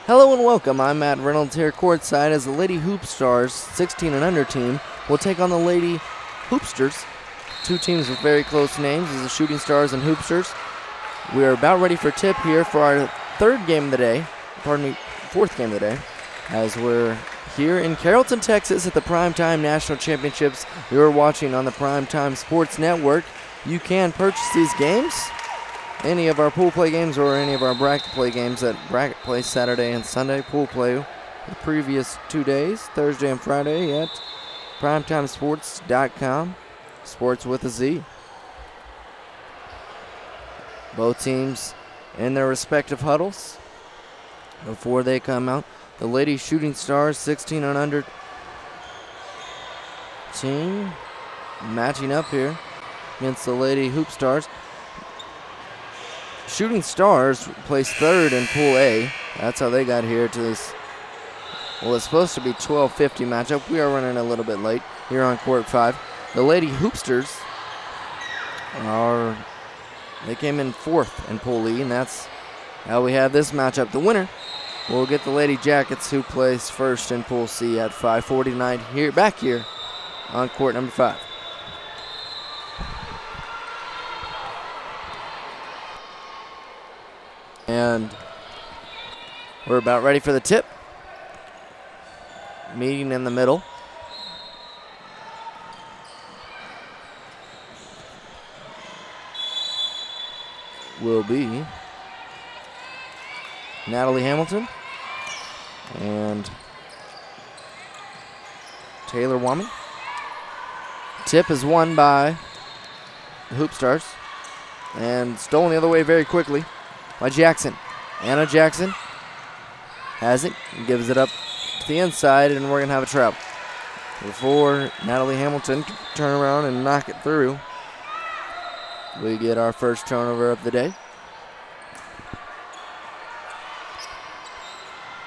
Hello and welcome. I'm Matt Reynolds here courtside as the Lady HoopStarz 16 and under team will take on the Lady HoopStarz. Two teams with very close names as the Shooting Stars and HoopStarz. We are about ready for tip here for our fourth game of the day, as we're here in Carrollton, Texas at the PrimeTime National Championships. You're watching on the PrimeTime Sports Network. You can purchase these games, any of our pool play games or any of our bracket play games at Bracket Play Saturday and Sunday. Pool play the previous 2 days, Thursday and Friday, at primetimesports.com. Sports with a Z. Both teams in their respective huddles before they come out. The Lady Shooting Stars 16 and under team matching up here against the Lady HoopStarz. Shooting Stars placed third in Pool A. That's how they got here to this. Well, it's supposed to be 12:50 matchup. We are running a little bit late here on Court 5. The Lady HoopStarz they came in fourth in Pool E, and that's how we have this matchup. The winner will get the Lady Jackets, who placed first in Pool C at 5:49 here, back here on court number 5. And we're about ready for the tip. Meeting in the middle. Will be Natalie Hamilton and Taylor Woman. Tip is won by the HoopStarz and stolen the other way very quickly by Jackson. Anna Jackson has it, gives it up to the inside, and we're going to have a travel. Before Natalie Hamilton can turn around and knock it through, we get our first turnover of the day.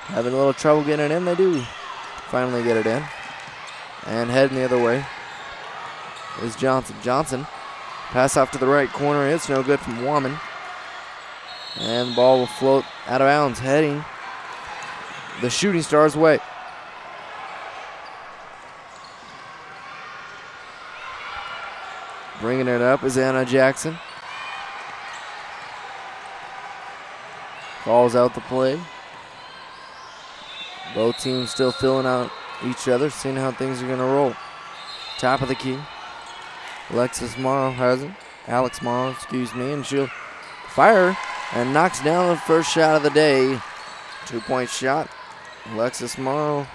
Having a little trouble getting it in, they do finally get it in. And heading the other way is Johnson. Johnson, pass off to the right corner, it's no good from Woman. And the ball will float out of bounds, heading the Shooting Stars' way. Bringing it up is Anna Jackson. Calls out the play. Both teams still filling out each other, seeing how things are going to roll. Top of the key. Alex Morrow, and she'll fire and knocks down the first shot of the day. 2-point shot. Alexis Morrow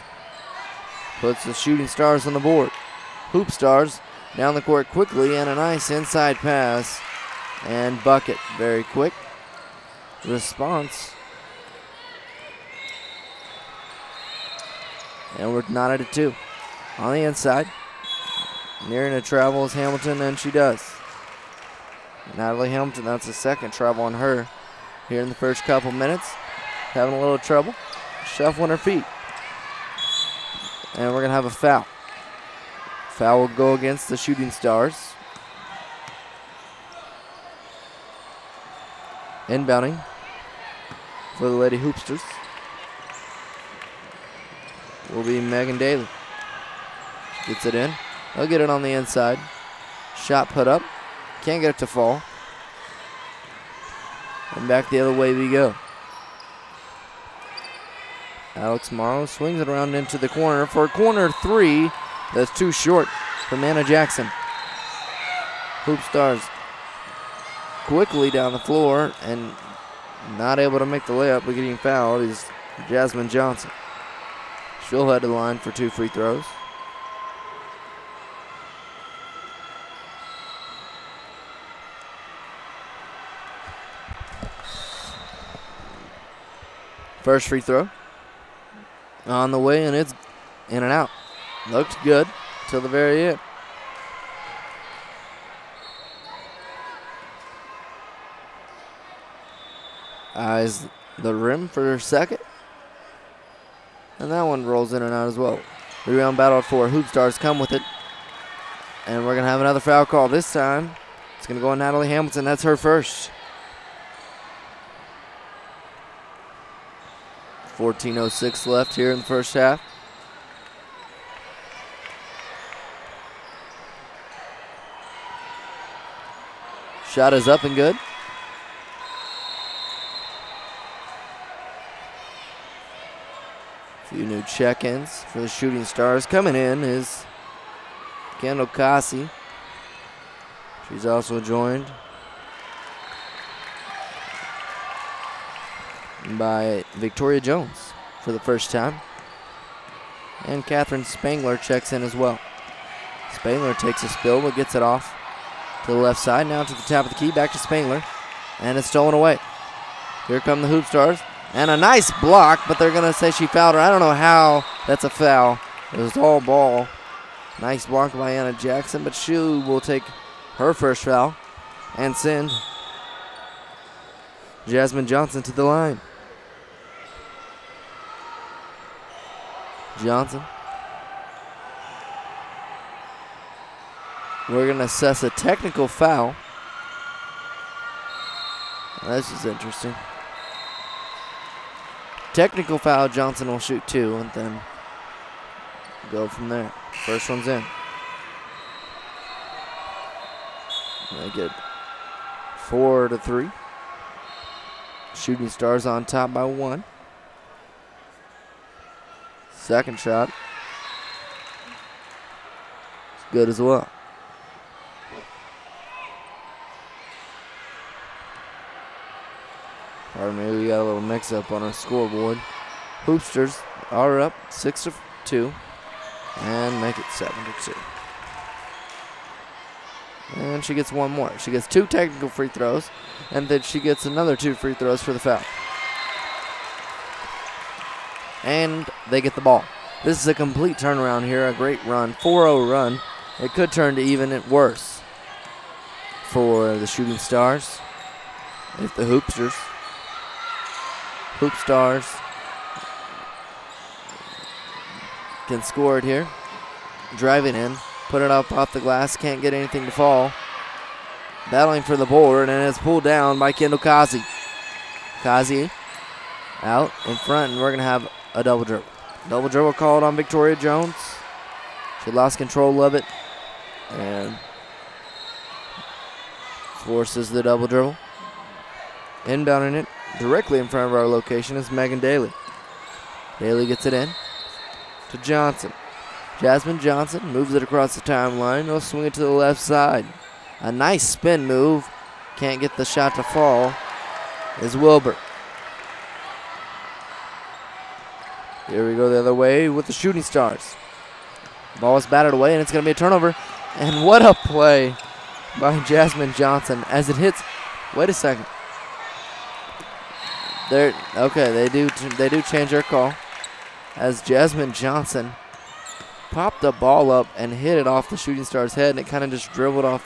puts the Shooting Stars on the board. HoopStarz down the court quickly, and a nice inside pass and bucket. Very quick response. And we're knotted at 2. On the inside, nearing a travel is Hamilton, and she does. Natalie Hamilton, that's the second travel on her here in the first couple minutes. Having a little trouble, shuffling her feet. And we're going to have a foul. Foul will go against the Shooting Stars. Inbounding for the Lady HoopStarz will be Megan Daly. Gets it in. They'll get it on the inside. Shot put up. Can't get it to fall. And back the other way we go. Alex Morrow swings it around into the corner for a corner 3. That's too short from Anna Jackson. HoopStarz quickly down the floor and not able to make the layup, but getting fouled is Jasmine Johnson. She'll head to the line for 2 free throws. First free throw on the way, and it's in and out. Looked good till the very end. Eyes the rim for her second. And that one rolls in and out as well. Rebound battle for HoopStarz, come with it. And we're going to have another foul call. This time, it's going to go on Natalie Hamilton. That's her first. 14:06 left here in the first half. Shot is up and good. A few new check-ins for the Shooting Stars. Coming in is Kendall Kasi. She's also joined by Victoria Jones for the first time. And Catherine Spangler checks in as well. Spangler takes a spill but gets it off to the left side. Now to the top of the key, back to Spangler. And it's stolen away. Here come the Hoop Stars. And a nice block, but they're going to say she fouled her. I don't know how that's a foul. It was all ball. Nice block by Anna Jackson, but she will take her first foul and send Jasmine Johnson to the line. Johnson. We're going to assess a technical foul. This is interesting. Technical foul, Johnson will shoot 2 and then go from there. First one's in. They get 4-3. Shooting Stars on top by 1. Second shot. It's good as well. Pardon me, we got a little mix-up on our scoreboard. Hoopsters are up 6-2 and make it 7-2. And she gets one more. She gets 2 technical free throws, and then she gets another 2 free throws for the foul. And they get the ball. This is a complete turnaround here, a great run, 4-0 run. It could turn to even it worse for the Shooting Stars if the Hoop Stars can score it here. Driving in, put it up off the glass, can't get anything to fall. Battling for the board, and it's pulled down by Kendall Kazi. Kazi out in front, and we're going to have a double dribble. Double dribble called on Victoria Jones. She lost control of it and forces the double dribble. Inbounding it directly in front of our location is Megan Daly. Daly gets it in to Johnson. Jasmine Johnson moves it across the timeline. They'll swing it to the left side. A nice spin move. Can't get the shot to fall is Wilbur. Here we go the other way with the Shooting Stars. Ball is batted away, and it's going to be a turnover. And what a play by Jasmine Johnson as it hits. Wait a second. Okay, they do change their call as Jasmine Johnson popped the ball up and hit it off the Shooting Stars' head, and it kind of just dribbled off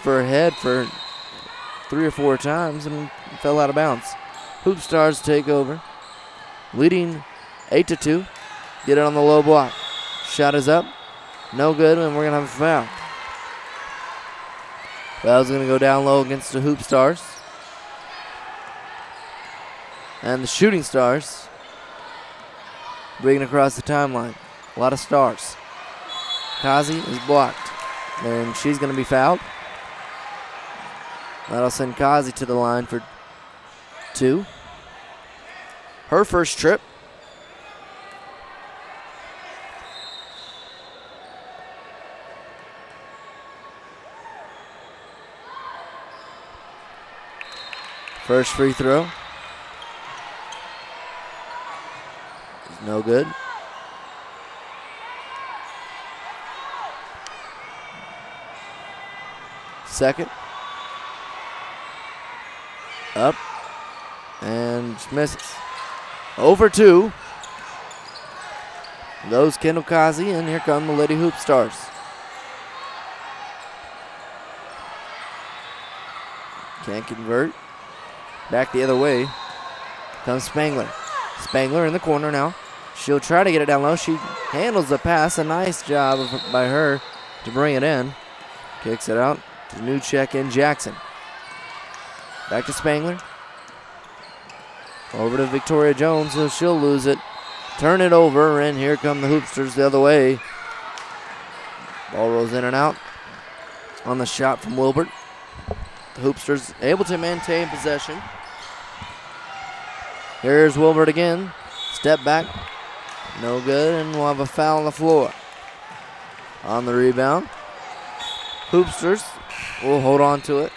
her head for 3 or 4 times and fell out of bounds. Hoop Stars take over, leading 8-2. Get it on the low block. Shot is up, no good, and we're gonna have a foul. Foul's gonna go down low against the Hoop Stars. And the Shooting Stars bringing across the timeline. A lot of stars. Kazi is blocked. And she's going to be fouled. That'll send Kazi to the line for 2. Her first trip. First free throw. No good. Second. Up. And misses. Over 2. Goes Kendall Kazi, and here come the Lady Hoop Stars. Can't convert. Back the other way comes Spangler. Spangler in the corner now. She'll try to get it down low. She handles the pass. A nice job by her to bring it in. Kicks it out to new check-in Jackson. Back to Spangler. Over to Victoria Jones, so she'll lose it. Turn it over, and here come the Hoopsters the other way. Ball rolls in and out on the shot from Wilbert. The Hoopsters able to maintain possession. Here's Wilbert again. Step back. No good, and we'll have a foul on the floor. On the rebound, Hoopsters will hold on to it.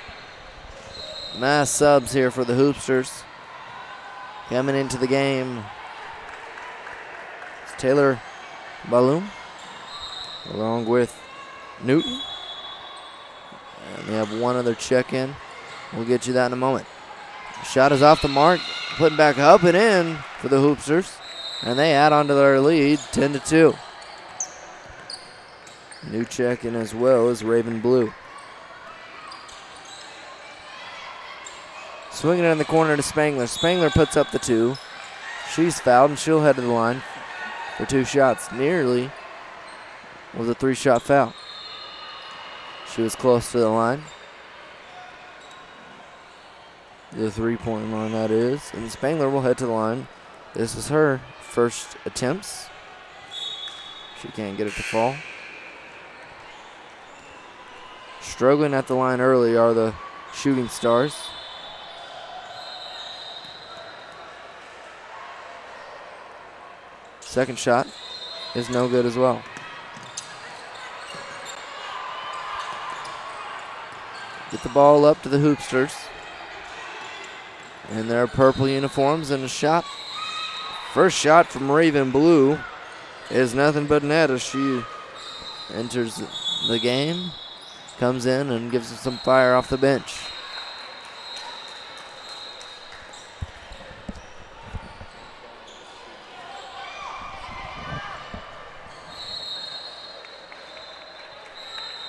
Mass subs here for the Hoopsters. Coming into the game, it's Taylor Balloon along with Newton. And we have one other check-in. We'll get you that in a moment. Shot is off the mark. Putting back up and in for the Hoopsters. And they add on to their lead, 10-2. New check-in as well as Raven Blue. Swinging it in the corner to Spangler. Spangler puts up the 2. She's fouled and she'll head to the line for 2 shots. Nearly was a 3-shot foul. She was close to the line. The 3-point line, that is. And Spangler will head to the line. This is her first attempts. She can't get it to fall. Struggling at the line early are the Shooting Stars. Second shot is no good as well. Get the ball up to the Hoopsters. In their purple uniforms, and a shot. First shot from Raven Blue is nothing but net as she enters the game. Comes in and gives us some fire off the bench.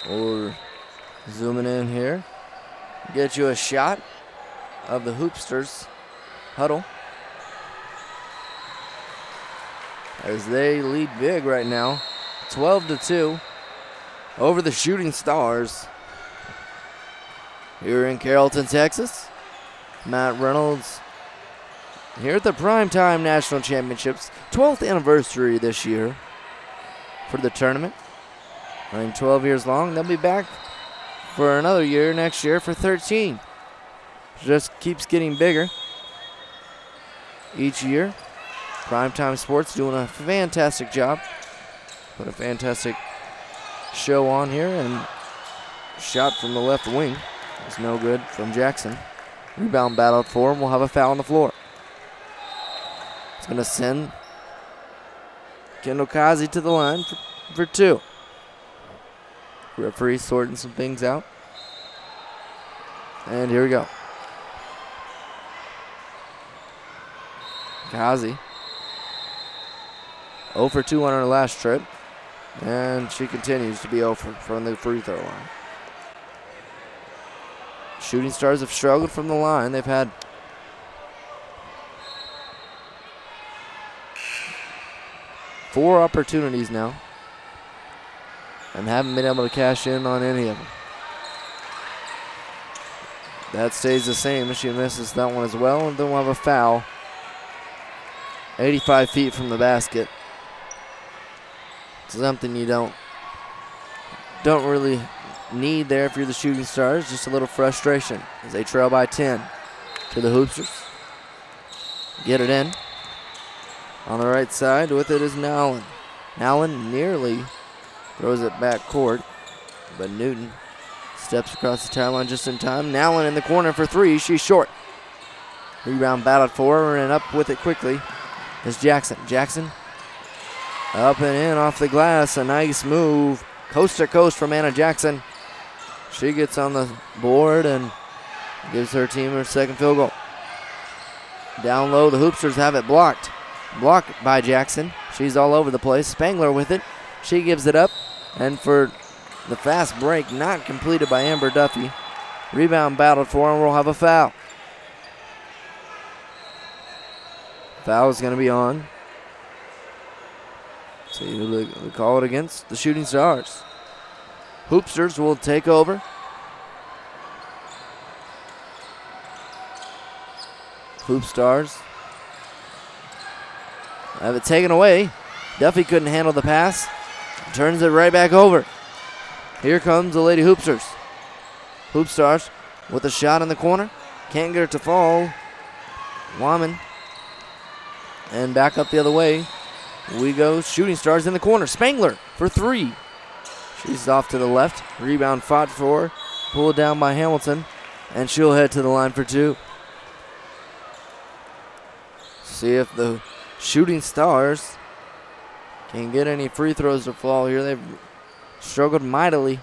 We're zooming in here. Get you a shot of the Hoopsters huddle as they lead big right now, 12-2 over the Shooting Stars here in Carrollton, Texas. Matt Reynolds here at the PrimeTime National Championships, 12th anniversary this year for the tournament. Running 12 years long. They'll be back for another year next year for 13. Just keeps getting bigger each year. PrimeTime Sports doing a fantastic job. Put a fantastic show on here, and shot from the left wing is no good from Jackson. Rebound battle for him. We'll have a foul on the floor. It's going to send Kendall Kazi to the line for 2. Referee sorting some things out. And here we go. Kazi 0 for 2 on her last trip. And she continues to be 0 from the free throw line. Shooting Stars have struggled from the line. They've had four opportunities now and haven't been able to cash in on any of them. That stays the same as she misses that one as well, and then we'll have a foul 85 feet from the basket. Something you don't really need there if you're the Shooting Stars. Just a little frustration as they trail by 10 to the Hoopsters. Get it in. On the right side with it is Nowlin. Nowlin nearly throws it back court, but Newton steps across the timeline just in time. Nowlin in the corner for 3. She's short. Rebound battled for her, and up with it quickly is Jackson. Jackson up and in off the glass. A nice move. Coast to coast from Anna Jackson. She gets on the board and gives her team her second field goal. Down low, the Hoopsters have it blocked. Blocked by Jackson. She's all over the place. Spangler with it. She gives it up. And for the fast break, not completed by Amber Duffy. Rebound battled for, and we'll have a foul. Foul is going to be on. So we call it against the Shooting Stars. Hoopsters will take over. HoopStarz Have it taken away. Duffy couldn't handle the pass. Turns it right back over. Here comes the Lady HoopStarz. HoopStarz with a shot in the corner. Can't get it to fall. Wyman. And back up the other way we go. Shooting Stars in the corner. Spangler for 3. She's off to the left. Rebound fought for. Pulled down by Hamilton. And she'll head to the line for 2. See if the Shooting Stars can get any free throws to fall here. They've struggled mightily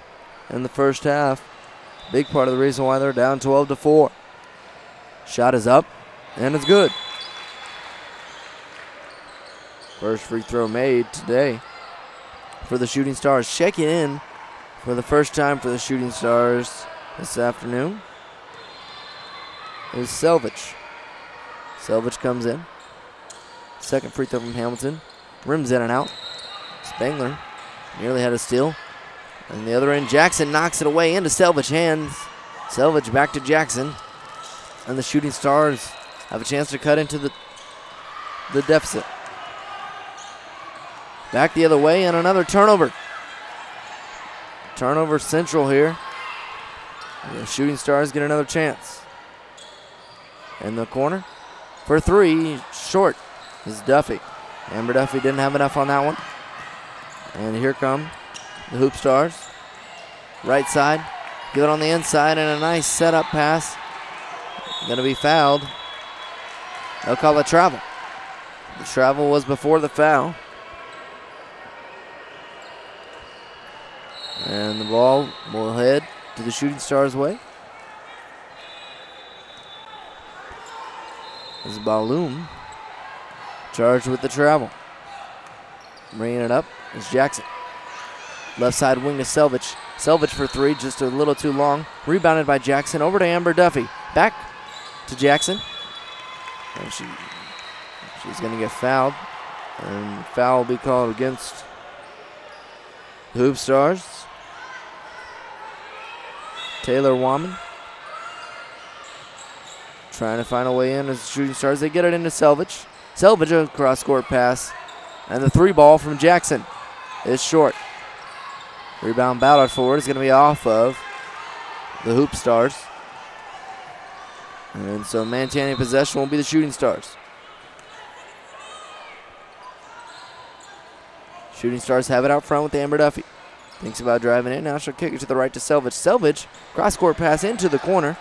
in the first half. Big part of the reason why they're down 12-4. Shot is up, and it's good. First free throw made today for the Shooting Stars. Checking in for the first time for the Shooting Stars this afternoon is Selvich. Selvich comes in. Second free throw from Hamilton. Rims in and out. Spangler nearly had a steal. And the other end, Jackson knocks it away into Selvich hands. Selvich back to Jackson. And the Shooting Stars have a chance to cut into the deficit. Back the other way and another turnover. Turnover central here. And the Shooting Stars get another chance. In the corner for 3, short is Duffy. Amber Duffy didn't have enough on that one. And here come the HoopStarz. Right side. Give it on the inside and a nice setup pass. Going to be fouled. They'll call it travel. The travel was before the foul. And the ball will head to the Shooting Stars' way. As Baloum charged with the travel. Bringing it up is Jackson. Left side wing to Selvich. Selvich for 3, just a little too long. Rebounded by Jackson. Over to Amber Duffy. Back to Jackson. And she's going to get fouled. And foul will be called against the HoopStarz. Taylor Wyman trying to find a way in as the Shooting Stars. They get it into Selvich. Selvich, a cross-court pass. And the 3 ball from Jackson is short. Rebound battled forward is going to be off of the HoopStarz. And so maintaining possession will be the Shooting Stars. Shooting Stars have it out front with Amber Duffy. Thinks about driving in. Now she'll kick it to the right to Selvich. Selvich, cross-court pass into the corner.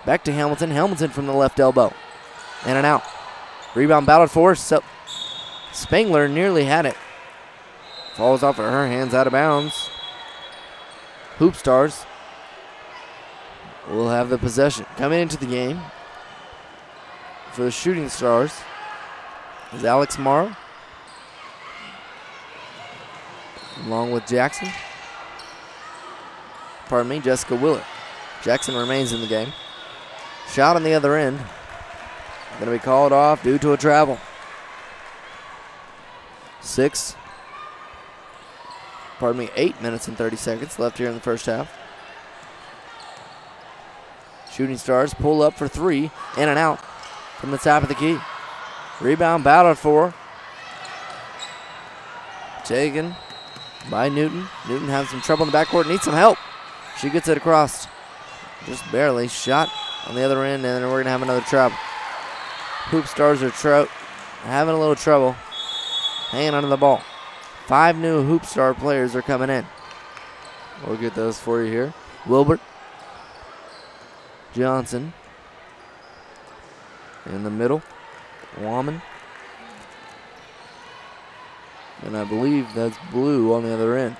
Back to Hamilton. Hamilton from the left elbow. In and out. Rebound battled for. Spangler nearly had it. Falls off of her hands out of bounds. HoopStarz will have the possession. Coming into the game for the Shooting Stars is Alex Morrow, along with Jackson. Pardon me, Jessica Willett. Jackson remains in the game. Shot on the other end. Going to be called off due to a travel. 8 minutes and 30 seconds left here in the first half. Shooting Stars pull up for 3, in and out from the top of the key. Rebound battled for. Taken by Newton. Newton has some trouble in the backcourt, needs some help. She gets it across just barely. Shot on the other end, and then we're going to have another travel. HoopStarz are having a little trouble hanging onto the ball. 5 new HoopStar players are coming in. We'll get those for you here. Wilbert. Johnson. In the middle. Woman. And I believe that's Blue on the other end.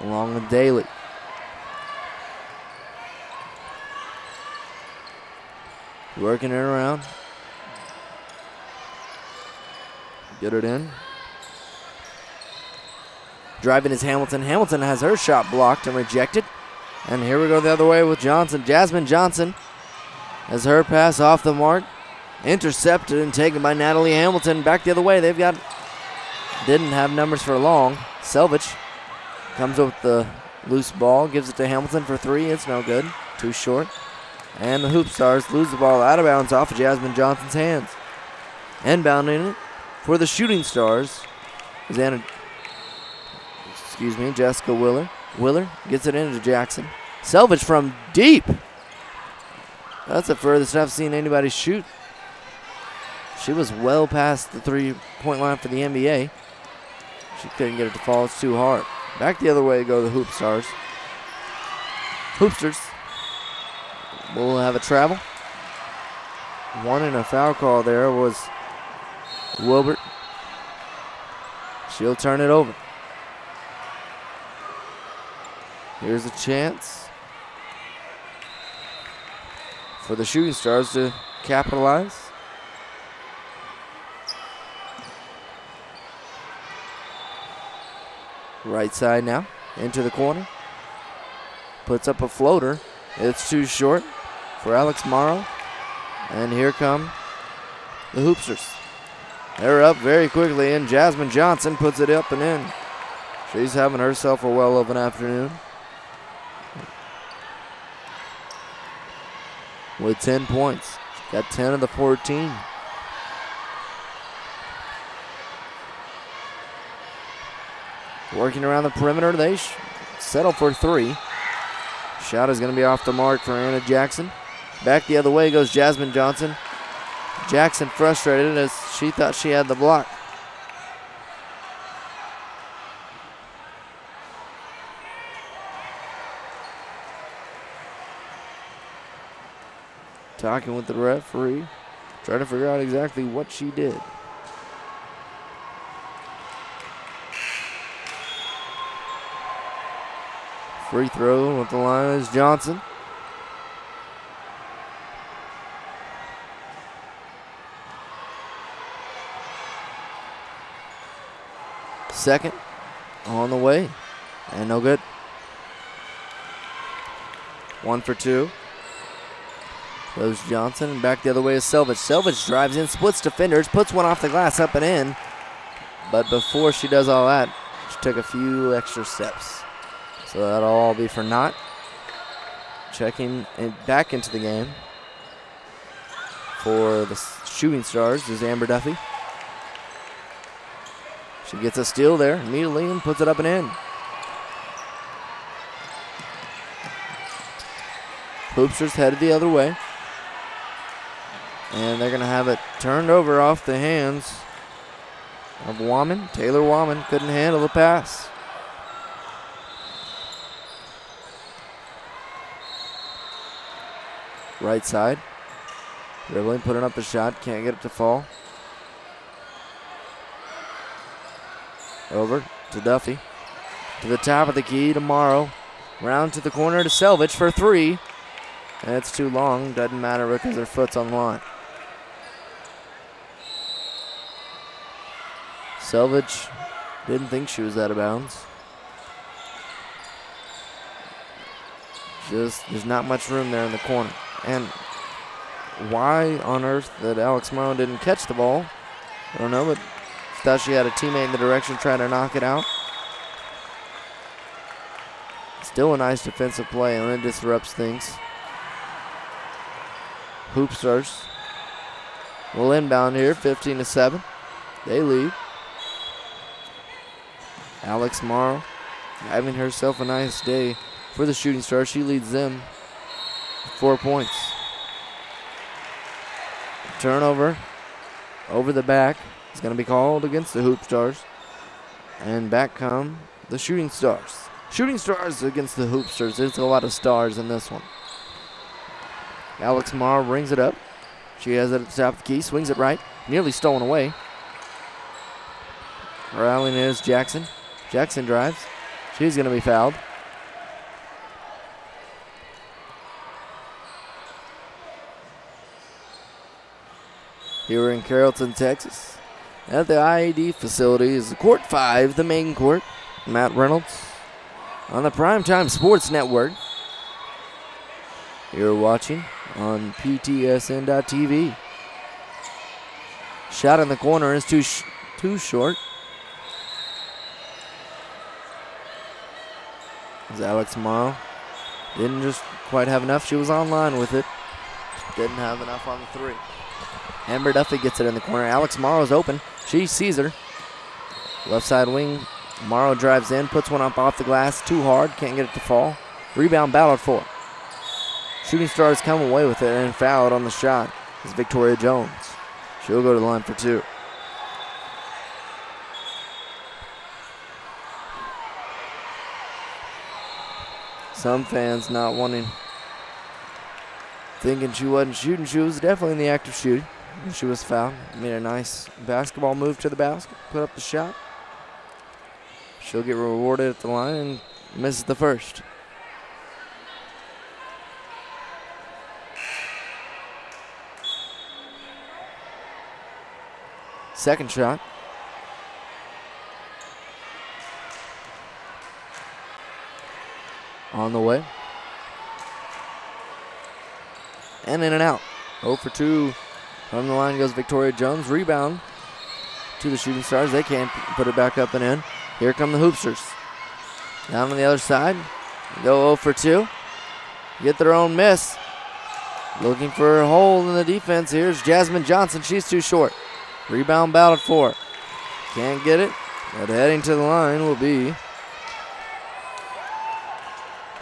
Along with Daly. Working it around. Get it in. Driving is Hamilton. Hamilton has her shot blocked and rejected. And here we go the other way with Johnson. Jasmine Johnson has her pass off the mark. Intercepted and taken by Natalie Hamilton. Back the other way. Didn't have numbers for long. Selvich comes up with the loose ball. Gives it to Hamilton for 3. It's no good. Too short. And the HoopStarz lose the ball out of bounds off of Jasmine Johnson's hands. Inbounding it for the Shooting Stars is Jessica Willer. Willer gets it into Jackson. Selvage from deep. That's the furthest I've seen anybody shoot. She was well past the three-point line for the NBA. She couldn't get it to fall. It's too hard. Back the other way go the HoopStars. HoopStars will have a travel. One and a foul call there was Wilbert. She'll turn it over. Here's a chance for the Shooting Stars to capitalize. Right side now, into the corner. Puts up a floater. It's too short for Alex Morrow. And here come the HoopStars. They're up very quickly, and Jasmine Johnson puts it up and in. She's having herself a well of an afternoon. With 10 points. She's got 10 of the 14. Working around the perimeter, they settle for three. Shot is going to be off the mark for Anna Jackson. Back the other way goes Jasmine Johnson. Jackson frustrated as she thought she had the block. Talking with the referee, trying to figure out exactly what she did. Free throw with the line is Johnson. Second on the way, and no good. 1 for 2. Goes Johnson, and back the other way is Selvage. Selvage drives in, splits defenders, puts one off the glass, up and in. But before she does all that, she took a few extra steps. So that'll all be for naught. Checking it back into the game for the Shooting Stars is Amber Duffy. She gets a steal there immediately and puts it up and in. HoopStars headed the other way. And they're going to have it turned over off the hands of Wahman. Taylor Wahman couldn't handle the pass. Right side. Dribbling, putting up a shot. Can't get it to fall. Over to Duffy. To the top of the key tomorrow. Round to the corner to Selvage for three. And it's too long. Doesn't matter because her foot's on the line. Selvage didn't think she was out of bounds. There's not much room there in the corner. And why on earth that Alex Morrow didn't catch the ball, I don't know, but thought she had a teammate in the direction trying to knock it out. Still a nice defensive play, and it disrupts things. HoopStars will inbound here, 15-7. They lead. Alex Morrow having herself a nice day for the Shooting Stars. She leads them 4 points. Turnover over the back is going to be called against the HoopStars. And back come the Shooting Stars. Shooting Stars against the HoopStars. There's a lot of stars in this one. Alex Morrow brings it up. She has it at the top of the key, swings it right, nearly stolen away. Rallying is Jackson. Jackson drives. She's going to be fouled. Here in Carrollton, Texas, at the IAD facility is Court 5, the main court. Matt Reynolds on the PrimeTime Sports Network. You're watching on PTSN.TV. Shot in the corner is too short. As Alex Morrow didn't just quite have enough. She was online with it. Didn't have enough on the three. Amber Duffy gets it in the corner. Alex Morrow's open. She sees her. Left side wing. Morrow drives in, puts one up off the glass. Too hard, can't get it to fall. Rebound battled for. Shooting Stars come away with it and fouled on the shot is Victoria Jones. She'll go to the line for 2. Some fans not wanting, thinking she wasn't shooting. She was definitely in the act of shooting. She was fouled. Made a nice basketball move to the basket, put up the shot. She'll get rewarded at the line and misses the first. Second shot. On the way. And in and out. 0 for 2. From the line goes Victoria Jones. Rebound to the Shooting Stars. They can't put it back up and in. Here come the Hoopsters. Down on the other side. Go 0 for 2. Get their own miss. Looking for a hole in the defense. Here's Jasmine Johnson. She's too short. Rebound battled for. Can't get it. But heading to the line will be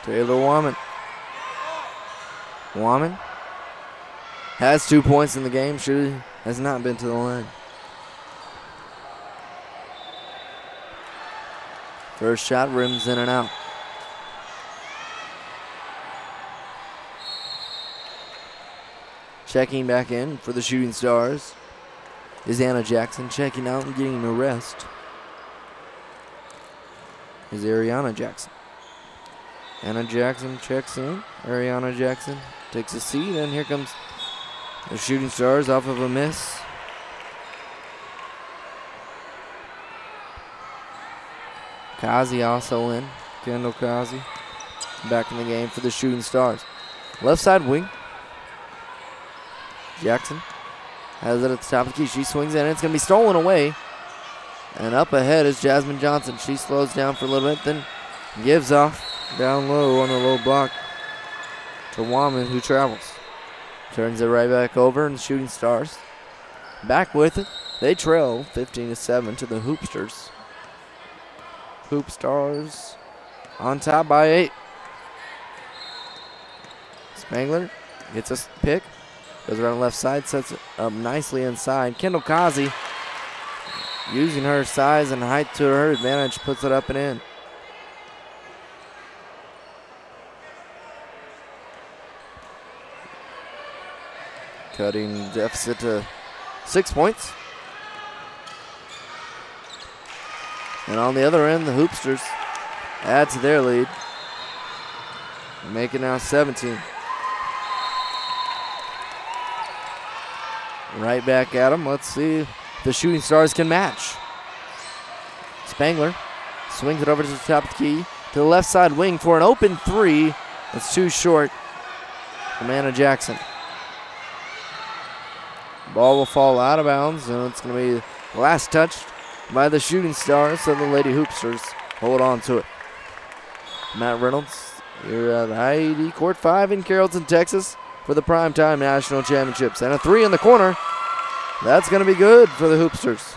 Taylor Woman. Woman has 2 points in the game. She has not been to the line. First shot rims in and out. Checking back in for the Shooting Stars is Anna Jackson. Checking out and getting a rest is Ariana Jackson. Anna Jackson checks in. Ariana Jackson takes a seat, and here comes the Shooting Stars off of a miss. Kazi also in. Kendall Kazi back in the game for the Shooting Stars. Left side wing. Jackson has it at the top of the key. She swings in, and it's going to be stolen away. And up ahead is Jasmine Johnson. She slows down for a little bit, then gives off down low on the low block to Woman, who travels. Turns it right back over, and the Shooting Stars back with it. They trail 15-7 to the Hoopsters. HoopStars on top by 8. Spangler gets a pick. Goes around the left side, sets it up nicely inside. Kendall Kazi, using her size and height to her advantage, puts it up and in. Cutting deficit to 6 points. And on the other end, the Hoopsters add to their lead, make it now 17. Right back at them. Let's see if the Shooting Stars can match. Spangler swings it over to the top of the key to the left side wing for an open 3. It's too short from Anna Jackson. Ball will fall out of bounds, and it's going to be the last touch by the Shooting Stars, so the Lady Hoopsters hold on to it. Matt Reynolds, you're at IAD Court 5 in Carrollton, Texas for the Primetime National Championships. And a 3 in the corner. That's going to be good for the Hoopsters.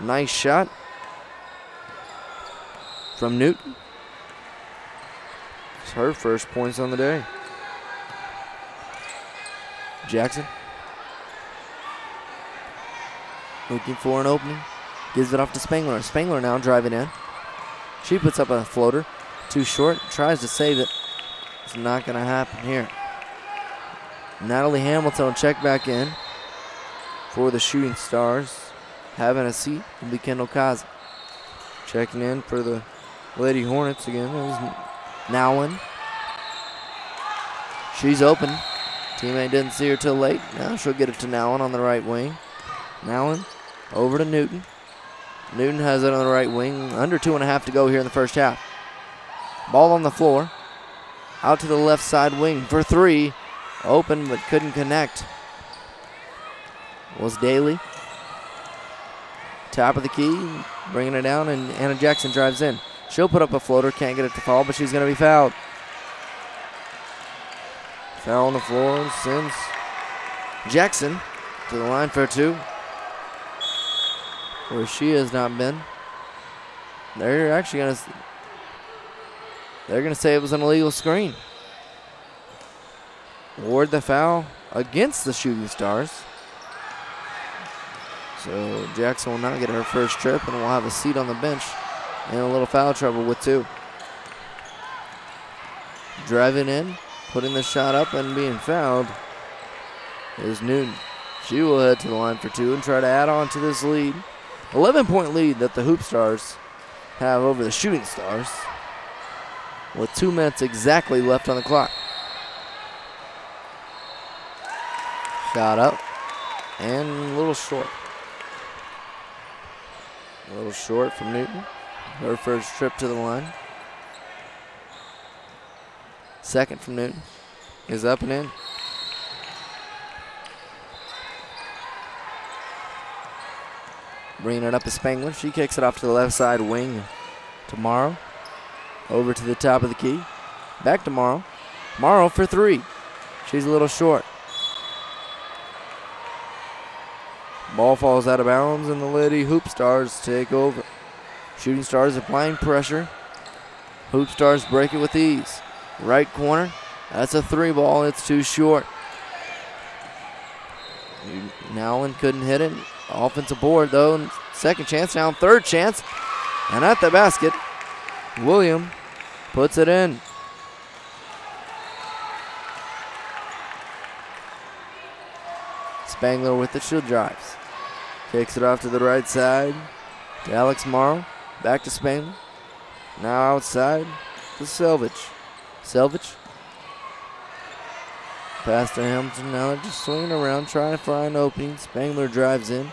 Nice shot from Newton. It's her first points on the day. Jackson looking for an opening. Gives it off to Spangler. Spangler now driving in. She puts up a floater. Too short. Tries to save it. It's not going to happen here. Natalie Hamilton will check back in for the Shooting Stars. Having a seat will be Kendall Kazi. Checking in for the Lady Hornets again. It was Nowen. She's open. Teammate didn't see her till late. Now she'll get it to Nowen on the right wing. Nowen over to Newton. Newton has it on the right wing. Under 2.5 to go here in the first half. Ball on the floor. Out to the left side wing for 3. Open but couldn't connect. Was Daly. Top of the key. Bringing it down, and Anna Jackson drives in. She'll put up a floater. Can't get it to fall, but she's going to be fouled. Foul on the floor. Sends Jackson to the line for 2, where she has not been. They're actually gonna say it was an illegal screen. Award the foul against the Shooting Stars. So Jackson will not get her first trip and will have a seat on the bench and a little foul trouble with 2. Driving in, putting the shot up and being fouled is Newton. She will head to the line for 2 and try to add on to this lead. 11-point lead that the HoopStarz have over the Shooting Stars with 2 minutes exactly left on the clock. Shot up and a little short. A little short from Newton. Her first trip to the line. Second from Newton is up and in. Bringing it up to Spangler. She kicks it off to the left side wing to Morrow. Over to the top of the key. Back to Morrow. Morrow for 3. She's a little short. Ball falls out of bounds and the Lady HoopStarz take over. Shooting Stars applying pressure. HoopStarz break it with ease. Right corner. That's a 3 ball. It's too short. Nowlin couldn't hit it. Offensive board though. Second chance, now third chance. And at the basket, William puts it in. Spangler with it, she drives. Kicks it off to the right side to Alex Morrow. Back to Spangler. Now outside to Selvage. Selvage. Pass to Hamilton. Now they're just swinging around, trying to find an opening. Spangler drives in.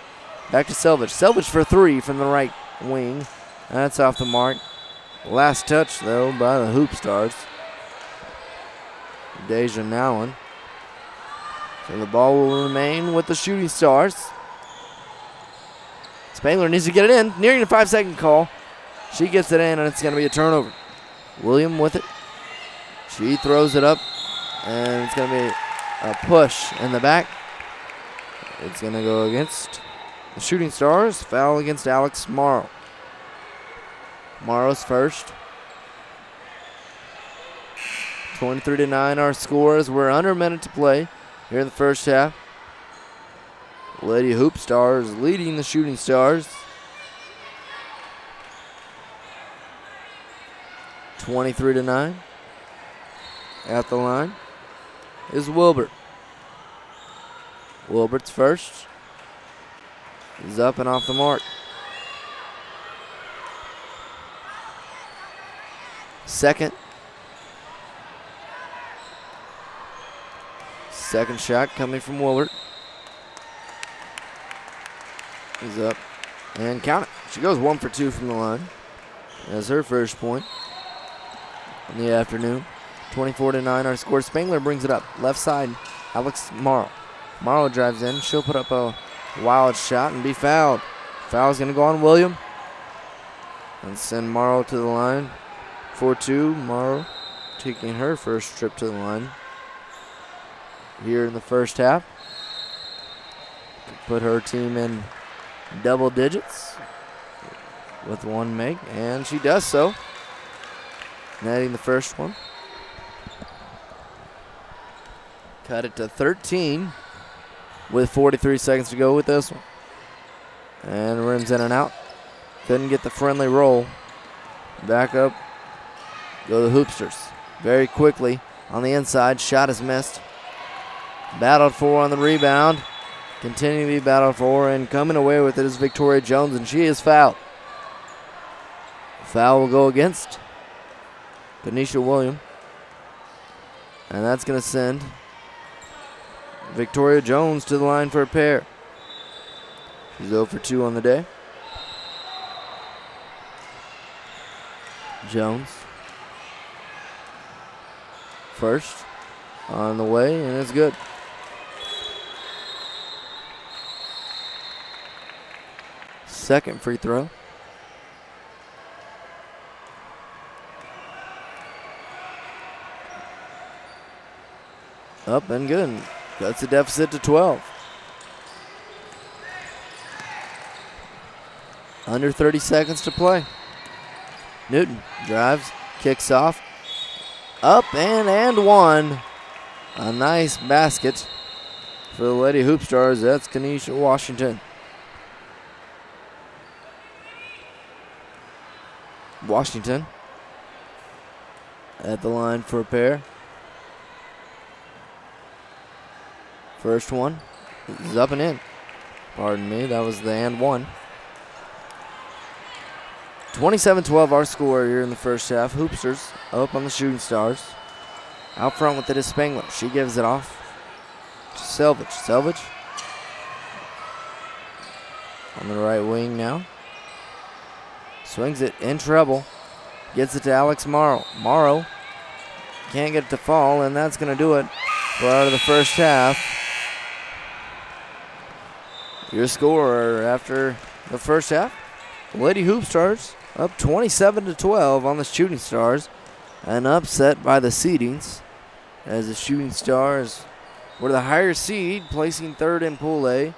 Back to Selvage. Selvage for 3 from the right wing. That's off the mark. Last touch, though, by the HoopStarz. Deja Nowlin. So the ball will remain with the Shooting Stars. Spangler needs to get it in. Nearing the 5-second call. She gets it in, and it's going to be a turnover. William with it. She throws it up, and it's going to be a push in the back. It's going to go against the Shooting Stars. Foul against Alex Morrow. Morrow's first. 23-9 our score as we're under a minute to play here in the first half. Lady HoopStarz leading the Shooting Stars. 23-9. At the line is Wilbert. Wilbert's first. Is up and off the mark. Second. Second shot coming from Wilbert. Is up and count it. She goes 1 for 2 from the line. That's her first point in the afternoon. 24-9 our score. Spangler brings it up. Left side, Alex Morrow. Morrow drives in. She'll put up a wild shot and be fouled. Foul's going to go on William. And send Morrow to the line for 2. Morrow taking her first trip to the line here in the first half. Put her team in double digits with 1 make, and she does so. Netting the first one. Cut it to 13 with 43 seconds to go with this one. And rims in and out. Couldn't get the friendly roll. Back up. Go the HoopStarz. Very quickly on the inside. Shot is missed. Battled for on the rebound. Continuing to be battled for, and coming away with it is Victoria Jones, and she is fouled. Foul will go against Kanisha William. And that's going to send Victoria Jones to the line for a pair. She's 0 for 2 on the day. Jones. First on the way, and it's good. Second free throw. Up and good. Cuts the deficit to 12. Under 30 seconds to play. Newton drives, kicks off, up and one. A nice basket for the Lady HoopStarz. That's Kanisha Washington. Washington at the line for a pair. First one is up and in. Pardon me, that was the and one. 27-12 our score here in the first half. HoopStarz up on the Shooting Stars. Out front with it is Spangler. She gives it off to Selvage. Selvage on the right wing now. Swings it in treble. Gets it to Alex Morrow. Morrow can't get it to fall, and that's going to do it for out of the first half. Your score after the first half, Lady HoopStarz up 27-12 on the Shooting Stars. An upset by the seedings as the Shooting Stars were the higher seed, placing third in Pool A.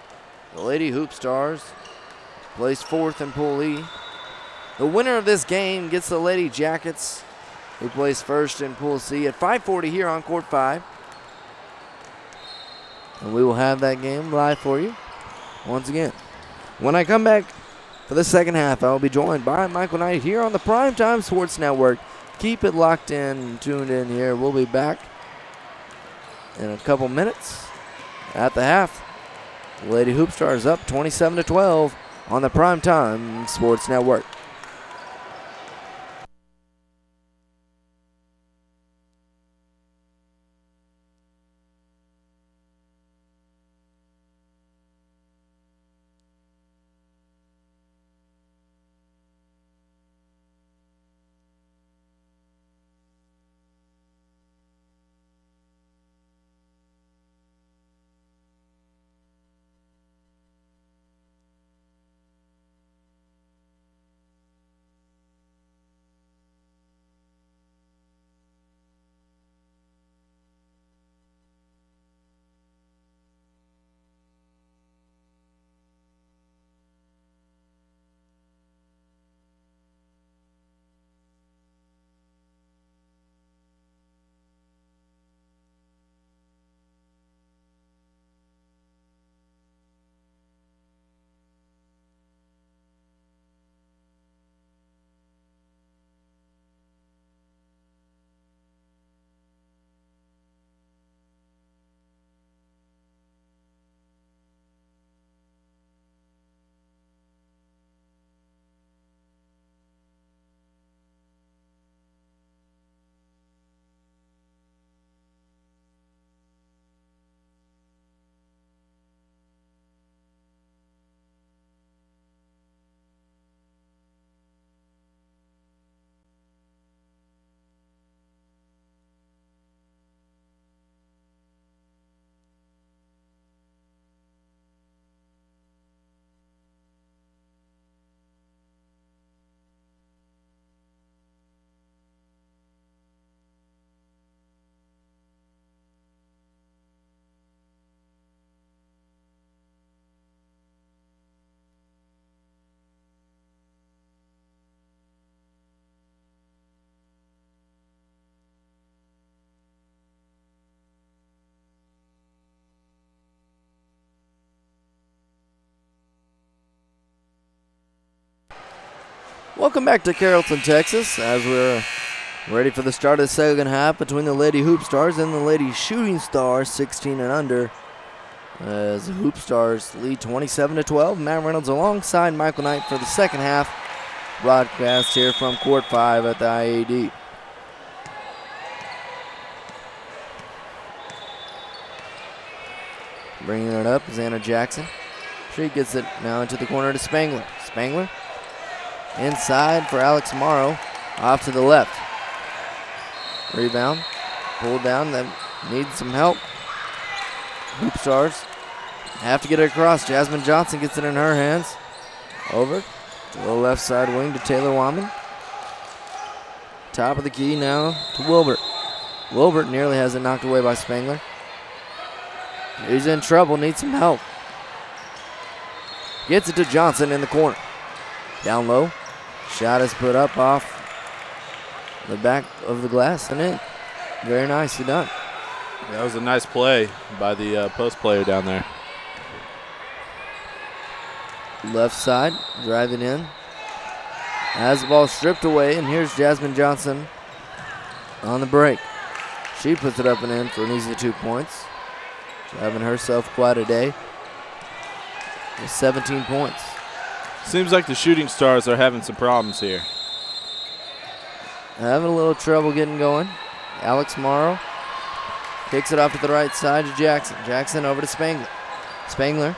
The Lady HoopStarz placed fourth in Pool E. The winner of this game gets the Lady Jackets, who placed first in Pool C at 5:40 here on Court 5. And we will have that game live for you once again. When I come back for the second half, I will be joined by Michael Knight here on the PrimeTime Sports Network. Keep it locked in, tuned in here. We'll be back in a couple minutes at the half. Lady HoopStarz up 27-12 on the PrimeTime Sports Network. Welcome back to Carrollton, Texas, as we're ready for the start of the second half between the Lady HoopStarz and the Lady Shooting Stars, 16 and under. As the HoopStarz lead 27-12. Matt Reynolds alongside Michael Knight for the second half. Broadcast here from Court 5 at the IAD. Bringing it up is Anna Jackson. She gets it now into the corner to Spangler. Spangler inside for Alex Morrow, off to the left. Rebound, pulled down, that needs some help. HoopStarz have to get it across. Jasmine Johnson gets it in her hands. Over to the left side wing to Taylor Wyman. Top of the key now to Wilbert. Wilbert nearly has it knocked away by Spangler. He's in trouble, needs some help. Gets it to Johnson in the corner. Down low. Shot is put up off the back of the glass and in. Very nicely done. That was a nice play by the post player down there. Left side, driving in. Has the ball stripped away, and here's Jasmine Johnson on the break. She puts it up and in for an easy 2 points. Having herself quite a day with 17 points. Seems like the Shooting Stars are having some problems here. Having a little trouble getting going. Alex Morrow kicks it off to the right side to Jackson. Jackson over to Spangler. Spangler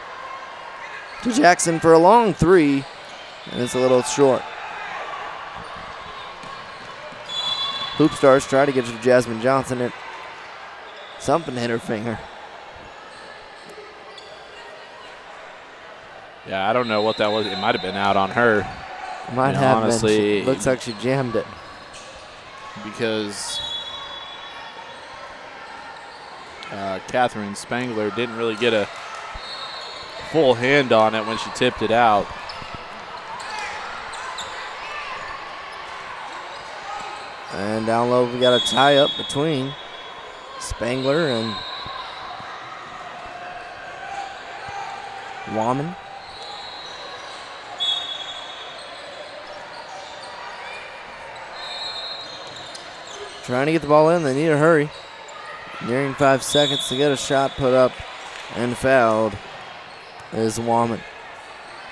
to Jackson for a long three, and it's a little short. HoopStarz try to get to Jasmine Johnson. It something hit her finger. Yeah, I don't know what that was. It might have been out on her. Might have honestly, been. Looks like she jammed it. Because Catherine Spangler didn't really get a full hand on it when she tipped it out. And down low, we got a tie up between Spangler and Wahman. Trying to get the ball in, they need a hurry. Nearing 5 seconds to get a shot put up and fouled is Wahman.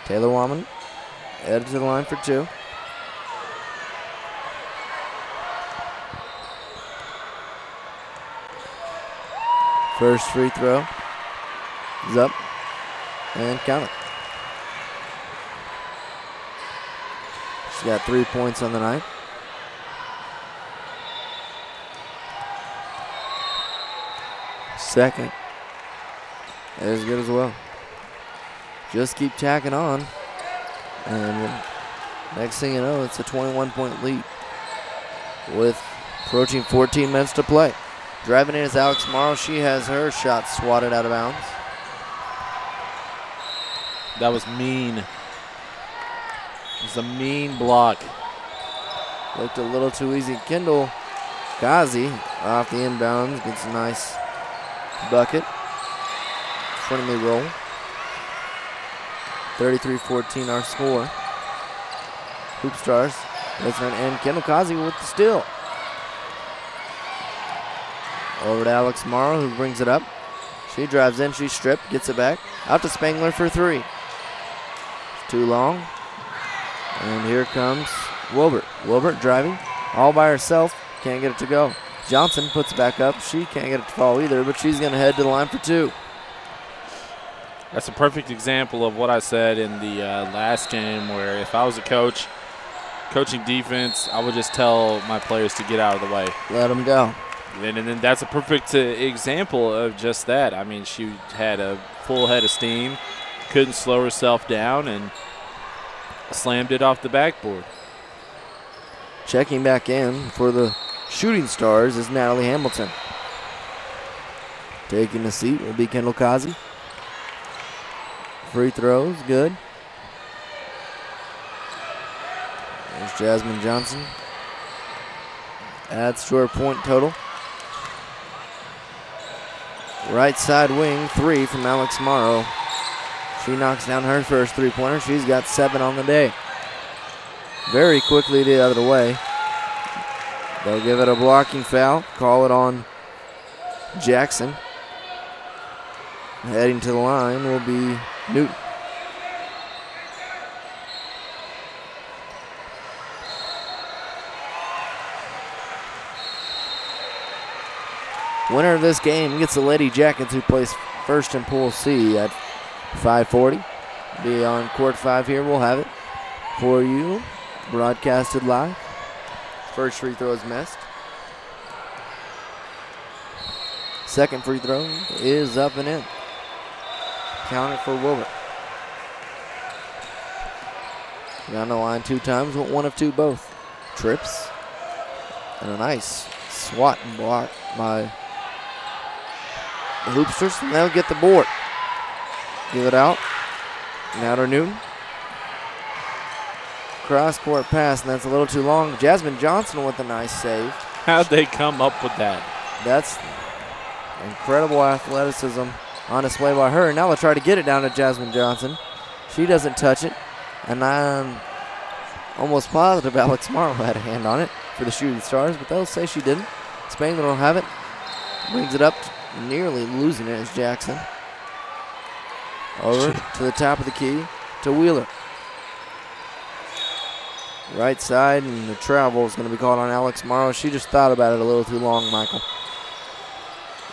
Taylor Wahman headed to the line for two. First free throw is up and count it. She's got 3 points on the night. Second is good as well. Just keep tacking on, and next thing you know, it's a 21-point lead with approaching 14 minutes to play. Driving in is Alex Morrow. She has her shot swatted out of bounds. That was mean. It was a mean block. Looked a little too easy. Kendall Ghazi off the inbounds gets a nice bucket. Friendly roll. 33-14 our score. HoopStarz. And Kendall Ghazi with the steal. Over to Alex Morrow, who brings it up. She drives in, she's stripped, gets it back. Out to Spangler for three. It's too long. And here comes Wilbert. Wilbert driving all by herself. Can't get it to go. Johnson puts it back up. She can't get it to fall either, but she's going to head to the line for two. That's a perfect example of what I said in the last game, where if I was a coach coaching defense, I would just tell my players to get out of the way. Let them go. And then that's a perfect example of just that. I mean, she had a full head of steam, couldn't slow herself down, and slammed it off the backboard. Checking back in for the Shooting Stars is Natalie Hamilton. Taking the seat will be Kendall Ghazi. Free throws, good. There's Jasmine Johnson. Adds to her point total. Right side wing, three from Alex Morrow. She knocks down her first three-pointer. She's got 7 on the day. Very quickly the other way. They'll give it a blocking foul. Call it on Jackson. Heading to the line will be Newton. Winner of this game gets the Lady Jackets, who plays first in Pool C at 5:40. Be on court 5 here. We'll have it for you, broadcasted live. First free throw is missed. Second free throw is up and in. Counted for Wilbert. Down the line 2 times, but 1 of 2 both. Trips. And a nice swat and block by the HoopStarz, and they'll get the board. Give it out. Now to Newton. cross-court pass, and that's a little too long. Jasmine Johnson with a nice save. How'd they come up with that? That's incredible athleticism on display by her. Now they'll try to get it down to Jasmine Johnson. She doesn't touch it, and I'm almost positive Alex Morrow had a hand on it for the Shooting Stars, but they'll say she didn't. Spangler will have it. Brings it up, nearly losing it is Jackson. Over to the top of the key to Wheeler. Right side, and the travel is going to be called on Alex Morrow. She just thought about it a little too long, Michael.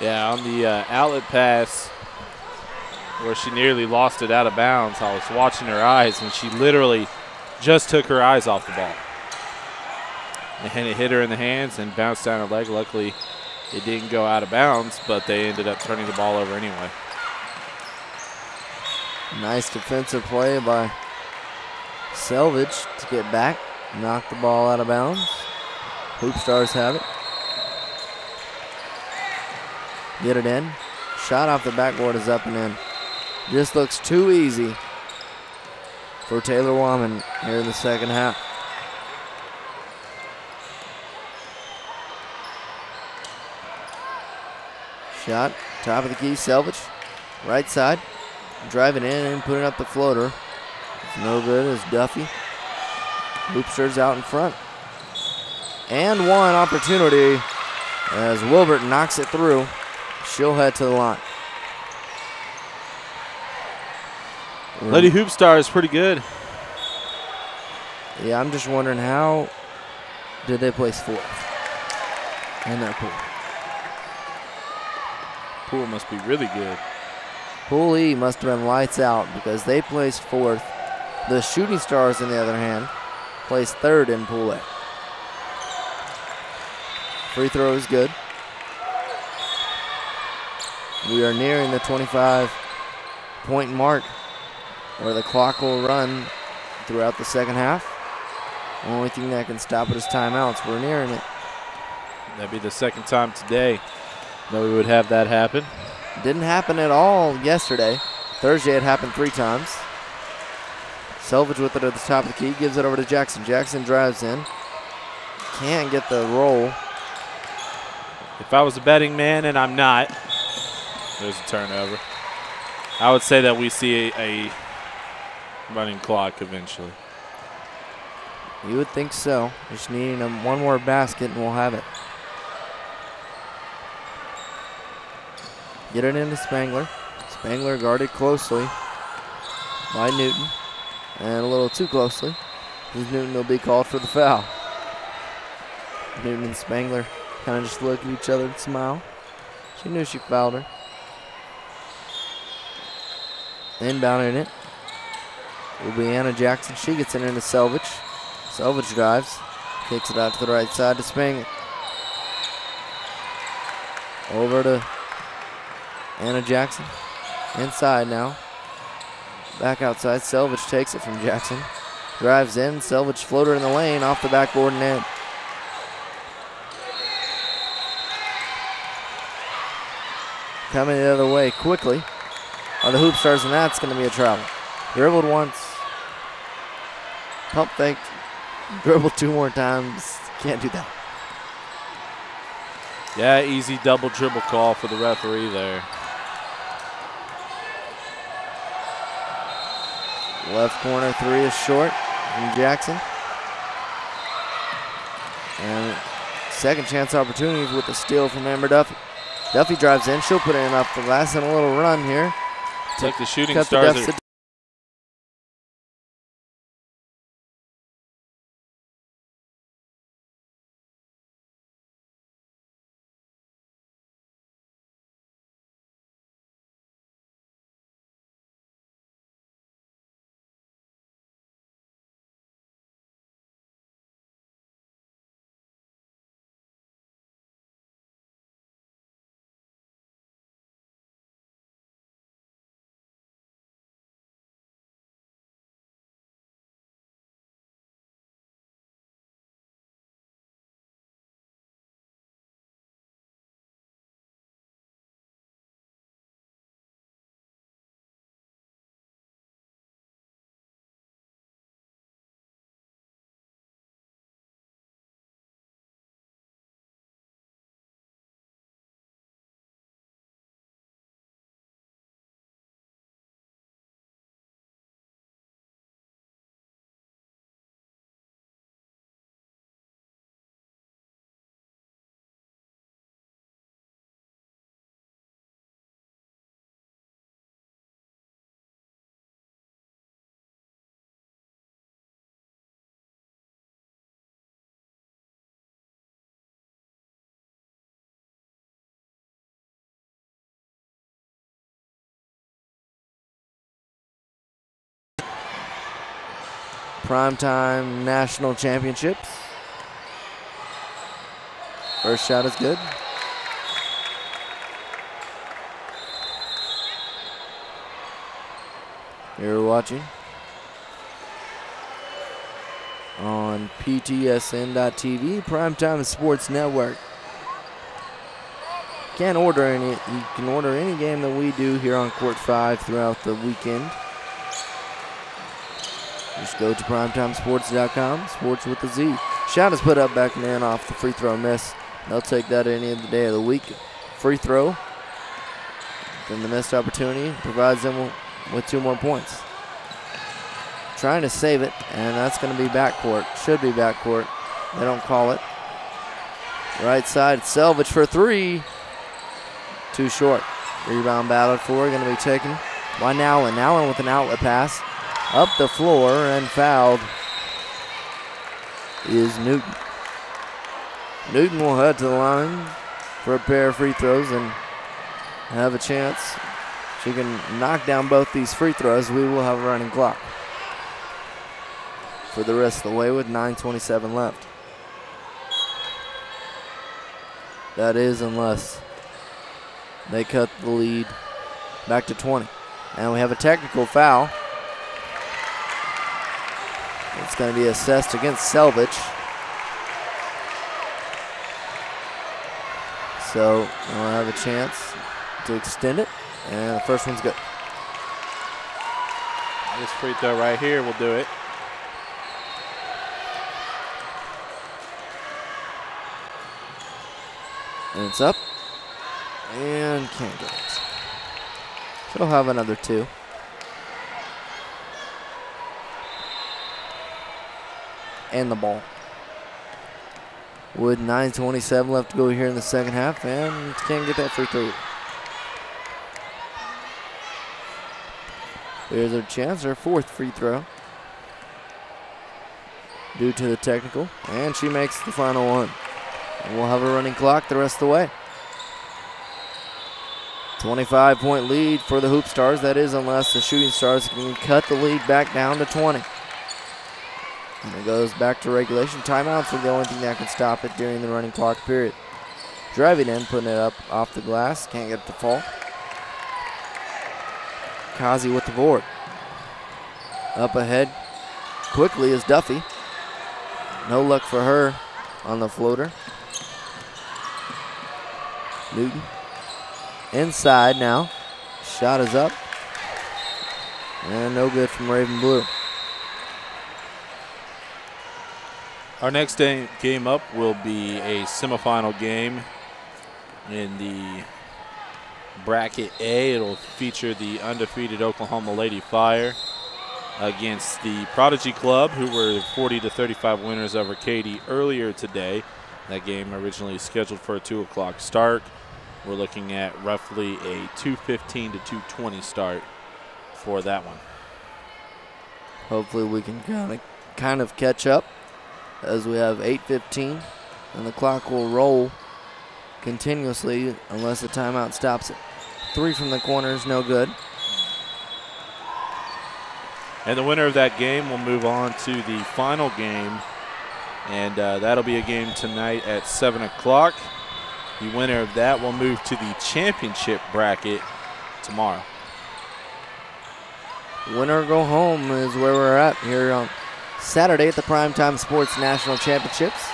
Yeah, on the outlet pass where she nearly lost it out of bounds, I was watching her eyes, and she literally just took her eyes off the ball. And it hit her in the hands and bounced down her leg. Luckily, it didn't go out of bounds, but they ended up turning the ball over anyway. Nice defensive play by Selvage to get back, knock the ball out of bounds. HoopStarz have it. Get it in. Shot off the backboard is up and in. Just looks too easy for Taylor Wahman here in the second half. Shot, top of the key, Selvage. Right side, driving in and putting up the floater. It's no good as Duffy. HoopStarz out in front. And one opportunity as Wilbert knocks it through. She'll head to the line. Lady HoopStarz is pretty good. Yeah, I'm just wondering how did they place fourth in their pool? Pool must be really good. Pool E must have been lights out because they placed fourth. The Shooting Stars, on the other hand, placed third in Pool A. Free throw is good. We are nearing the 25-point mark where the clock will run throughout the second half. Only thing that can stop it is timeouts. We're nearing it. That'd be the second time today that we would have that happen. Didn't happen at all yesterday. Thursday it happened 3 times. Selvage with it at the top of the key, gives it over to Jackson. Jackson drives in. Can't get the roll. If I was a betting man, and I'm not, there's a turnover. I would say that we see a running clock eventually. You would think so. Just needing one more basket and we'll have it. Get it into Spangler. Spangler guarded closely by Newton. And a little too closely. Newton will be called for the foul. Newton and Spangler kind of just look at each other and smile. She knew she fouled her. Inbounding it will be Anna Jackson. She gets it into Selvage. Selvage drives. Kicks it out to the right side to Spangler. Over to Anna Jackson. Inside now. Back outside. Selvage takes it from Jackson. Drives in. Selvage floater in the lane off the backboard and in. Coming the other way quickly are the HoopStarz, and that's going to be a travel. Dribbled once. Pump fake. Dribbled 2 more times. Can't do that. Yeah, easy double dribble call for the referee there. Left corner 3 is short from Jackson. And second chance opportunity with the steal from Amber Duffy. Duffy drives in. She'll put it in off the glass and a little run here. Like the Shooting Cut the Stars deficit are PrimeTime National Championships. First shot is good. You're watching on PTSN.TV, PrimeTime Sports Network. You can order any game that we do here on Court 5 throughout the weekend. Just go to primetimesports.com, sports with a Z. Shot is put up back and in off the free throw miss. They'll take that any of the day of the week. Free throw. Then the missed opportunity provides them with 2 more points. Trying to save it, and that's going to be backcourt. Should be backcourt. They don't call it. Right side, Selvage for 3. Too short. Rebound battled for, going to be taken by Nowlin. Nowlin with an outlet pass. Up the floor and fouled is Newton. Newton will head to the line for a pair of free throws and have a chance. She can knock down both these free throws. We will have a running clock for the rest of the way with 9:27 left. That is unless they cut the lead back to 20. And we have a technical foul. It's going to be assessed against Selvage. So we'll have a chance to extend it. And the first one's good. This free throw right here will do it. And it's up. And can't get it. So we'll have another 2. And the ball. With 9:27 left to go here in the second half, and can't get that free throw. Here's her chance, her 4th free throw. Due to the technical, and she makes the final one. And we'll have a running clock the rest of the way. 25-point lead for the HoopStarz. That is unless the Shooting Stars can cut the lead back down to 20. And it goes back to regulation. Timeouts are the only thing that can stop it during the running clock period. Driving in, putting it up off the glass. Can't get it to fall. Kazi with the board. Up ahead quickly is Duffy. No luck for her on the floater. Newton inside now. Shot is up. And no good from Raven Blue. Our next game up will be a semifinal game in the bracket A. It'll feature the undefeated Oklahoma Lady Fire against the Prodigy Club, who were 40-35 winners over Katy earlier today. That game originally scheduled for a 2 o'clock start. We're looking at roughly a 2:15 to 2:20 start for that one. Hopefully we can kind of catch up, as we have 8:15, and the clock will roll continuously unless the timeout stops it. 3 from the corner is no good. And the winner of that game will move on to the final game, and that'll be a game tonight at 7 o'clock. The winner of that will move to the championship bracket tomorrow. Winner or go home is where we're at here on Saturday at the PrimeTime Sports National Championships.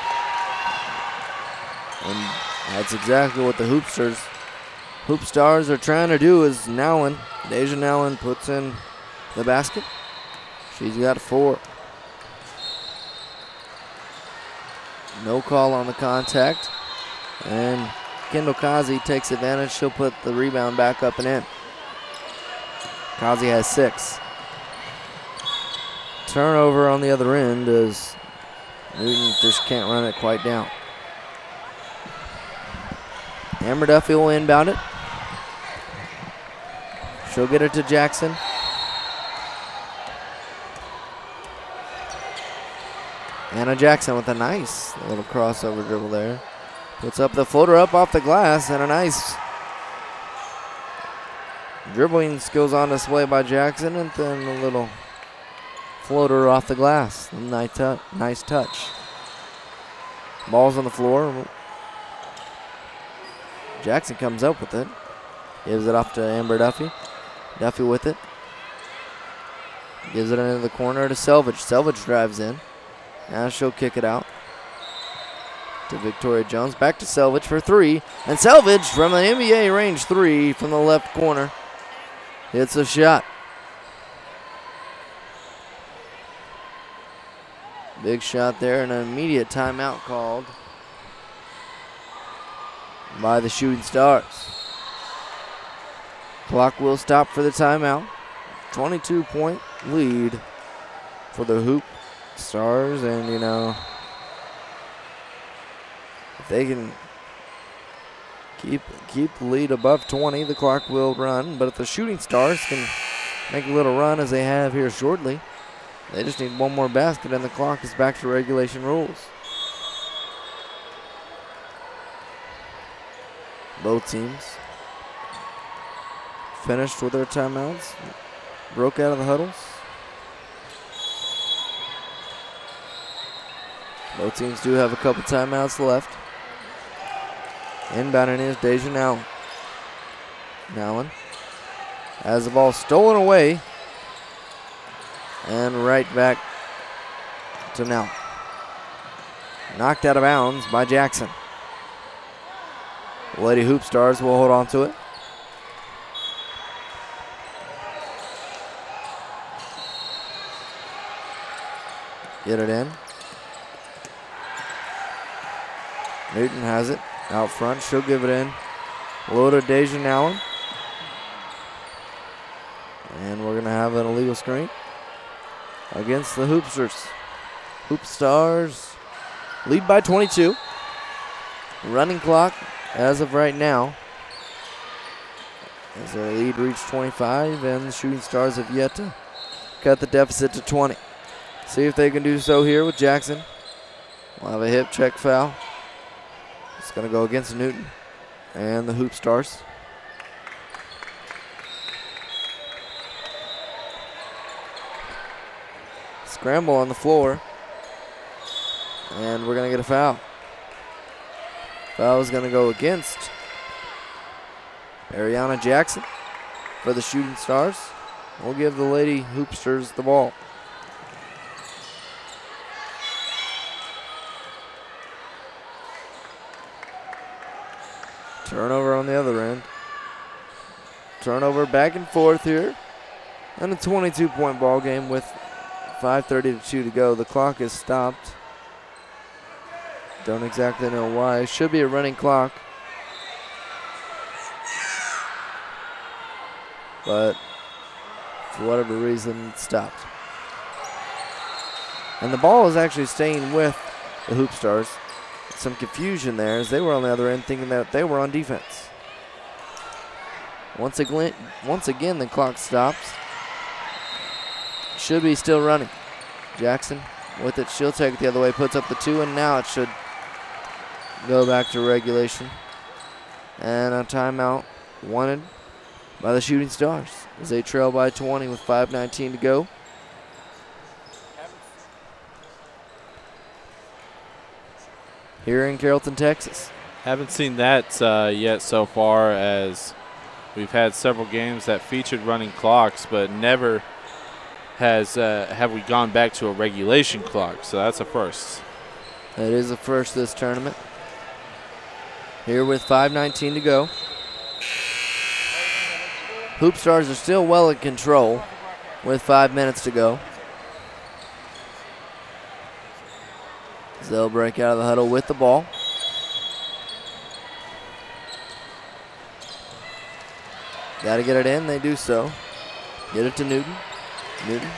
And that's exactly what the HoopStarz are trying to do. Is Nowlin, Deja Nowlin puts in the basket. She's got 4. No call on the contact. And Kendall Kazi takes advantage. She'll put the rebound back up and in. Kazi has 6. Turnover on the other end as Newton just can't run it quite down. Amber Duffy will inbound it. She'll get it to Jackson. Anna Jackson with a nice little crossover dribble there. Puts up the floater up off the glass, and a nice dribbling skills on display by Jackson, and then a little floater off the glass. Nice touch. Ball's on the floor. Jackson comes up with it. Gives it off to Amber Duffy. Duffy with it. Gives it into the corner to Selvage. Selvage drives in. Now she'll kick it out to Victoria Jones. Back to Selvage for three. And Selvage from an NBA range three from the left corner. Hits a shot. Big shot there, and an immediate timeout called by the Shooting Stars. Clock will stop for the timeout. 22-point lead for the Hoop Stars, and you know, if they can keep the lead above 20, the clock will run. But if the Shooting Stars can make a little run as they have here shortly, they just need one more basket and the clock is back to regulation rules. Both teams finished with their timeouts, broke out of the huddles. Both teams do have a couple timeouts left. Inbounding is Deja Nowlin. Has the ball stolen away. And right back to Nell. Knocked out of bounds by Jackson. The Lady Hoop Stars will hold on to it. Get it in. Newton has it out front. She'll give it in. Low to Deja Nowlin. And we're going to have an illegal screen against the Hoopsters. Hoop Stars lead by 22. Running clock as of right now, as their lead reached 25, and the Shooting Stars have yet to cut the deficit to 20. See if they can do so here with Jackson. We'll have a hip check foul. It's going to go against Newton and the Hoop Stars. Scramble on the floor, and we're going to get a foul. Foul is going to go against Ariana Jackson for the Shooting Stars. We'll give the Lady Hoopsters the ball. Turnover on the other end. Turnover back and forth here. And a 22-point ball game with 5:32 to go. The clock is stopped. Don't exactly know why. Should be a running clock. But for whatever reason, it stopped. And the ball is actually staying with the Hoop Stars. Some confusion there as they were on the other end thinking that they were on defense. Once again, the clock stops. Should be still running. Jackson with it. She'll take it the other way. Puts up the two, and now it should go back to regulation. And a timeout wanted by the Shooting Stars as they trail by 20 with 5:19 to go. Here in Carrollton, Texas. Haven't seen that yet so far, as we've had several games that featured running clocks, but never have we gone back to a regulation clock. So that's a first. That is a first this tournament. Here with 5:19 to go. Hoop Stars are still well in control with 5 minutes to go. They'll break out of the huddle with the ball. Got to get it in. They do so. Get it to Newton. Newton.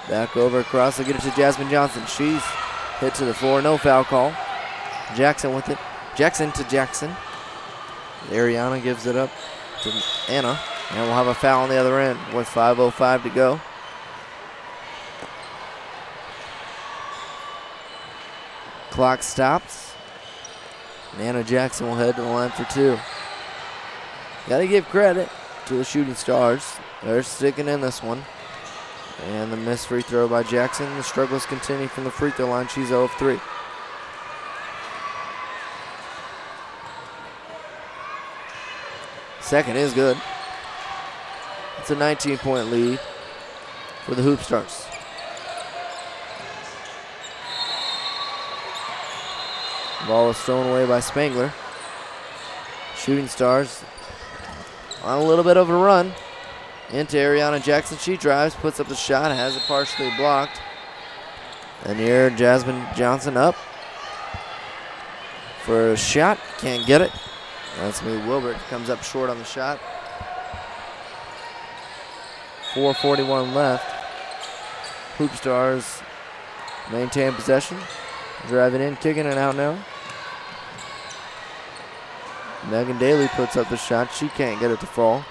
Back over across. They get it to Jasmine Johnson. She's hit to the floor. No foul call. Jackson with it. Jackson to Jackson. Ariana gives it up to Anna. And we'll have a foul on the other end with 5:05 to go. Clock stops. And Anna Jackson will head to the line for two. Got to give credit to the Shooting Stars. They're sticking in this one. And the missed free throw by Jackson. The struggles continue from the free throw line. She's 0 of 3. Second is good. It's a 19-point lead for the HoopStarz. Ball is thrown away by Spangler. Shooting Stars on a little bit of a run into Ariana Jackson. She drives, puts up the shot, has it partially blocked. And here Jasmine Johnson up for a shot, can't get it. That's me. Wilbert comes up short on the shot. 4:41 left. HoopStarz maintain possession. Driving in, kicking it out now. Megan Daly puts up the shot. She can't get it to fall.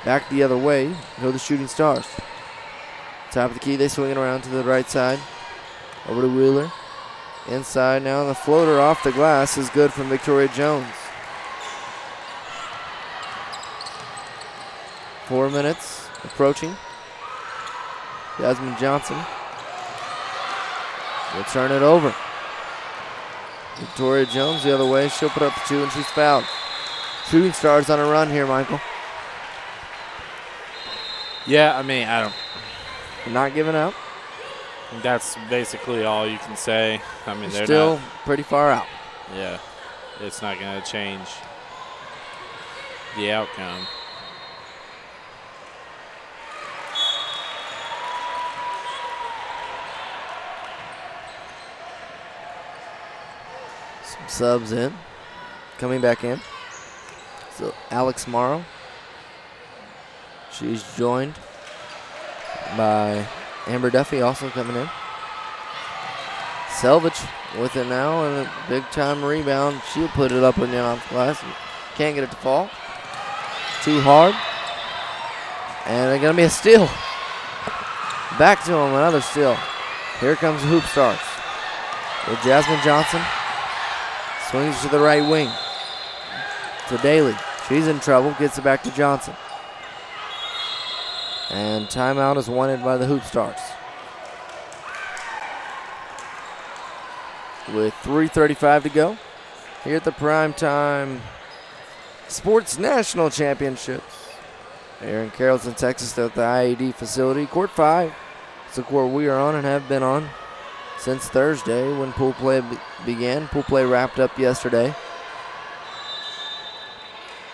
Back the other way go the Shooting Stars. Top of the key, they swing it around to the right side. Over to Wheeler. Inside now, the floater off the glass is good from Victoria Jones. 4 minutes approaching. Jasmine Johnson will turn it over. Victoria Jones the other way. She'll put up the 2 and she's fouled. Shooting Stars on a run here, Michael. Yeah, I mean, I don't. Not giving up. That's basically all you can say. I mean, they're still not, pretty far out. Yeah, it's not going to change the outcome. Some subs in. Coming back in. So Alex Morrow. She's joined by Amber Duffy also coming in. Selvage with it now and a big time rebound. She'll put it up on the off glass. Can't get it to fall. Too hard. And it's going to be a steal. Back to him, another steal. Here comes the HoopStarz with Jasmine Johnson. Swings to the right wing. To Daly. She's in trouble. Gets it back to Johnson. And timeout is wanted by the HoopStarz. With 3:35 to go here at the PrimeTime Sports National Championships here in Carrollton, Texas at the IAD facility. Court 5 is the court we are on and have been on since Thursday when pool play began. Pool play wrapped up yesterday.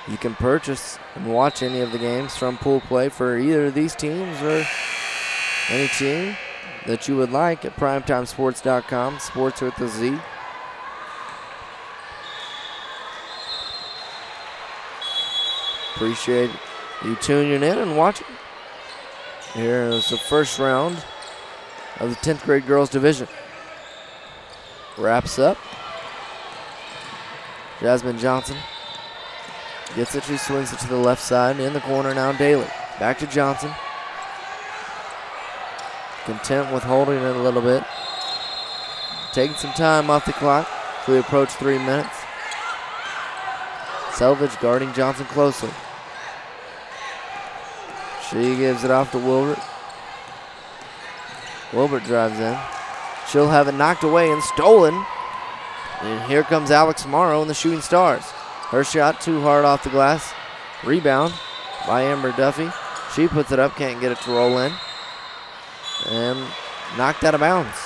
You can purchase and watch any of the games from pool play for either of these teams or any team that you would like at primetimesports.com, sports with a Z. Appreciate you tuning in and watching. Here is the first round of the 10th grade girls division. Wraps up. Jasmine Johnson gets it, she swings it to the left side. In the corner now, Daly. Back to Johnson. Content with holding it a little bit. Taking some time off the clock as we approach 3 minutes. Selvage guarding Johnson closely. She gives it off to Wilbert. Wilbert drives in. She'll have it knocked away and stolen. And here comes Alex Morrow and the Shooting Stars. Her shot too hard off the glass. Rebound by Amber Duffy. She puts it up, can't get it to roll in. And knocked out of bounds.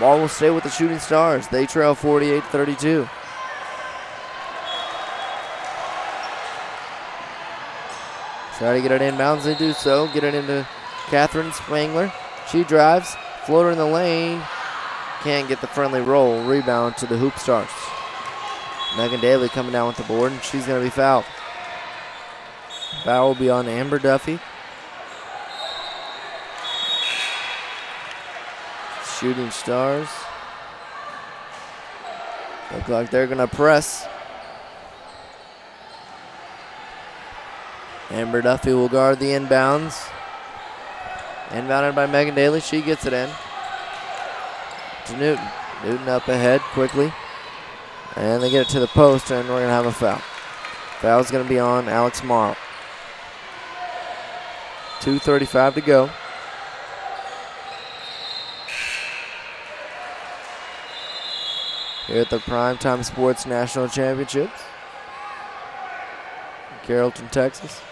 Ball will stay with the Shooting Stars. They trail 48-32. Try to get it inbounds, they do so. Get it into Catherine Spangler. She drives, floater in the lane. Can't get the friendly roll. Rebound to the HoopStarz. Megan Daly coming down with the board, and she's going to be fouled. Foul will be on Amber Duffy. Shooting Stars look like they're going to press. Amber Duffy will guard the inbounds. Inbounded by Megan Daly. She gets it in to Newton. Newton up ahead quickly. And they get it to the post, and we're going to have a foul. Foul's going to be on Alex Morrow. 2:35 to go. Here at the PrimeTime Sports National Championships, Carrollton, Texas.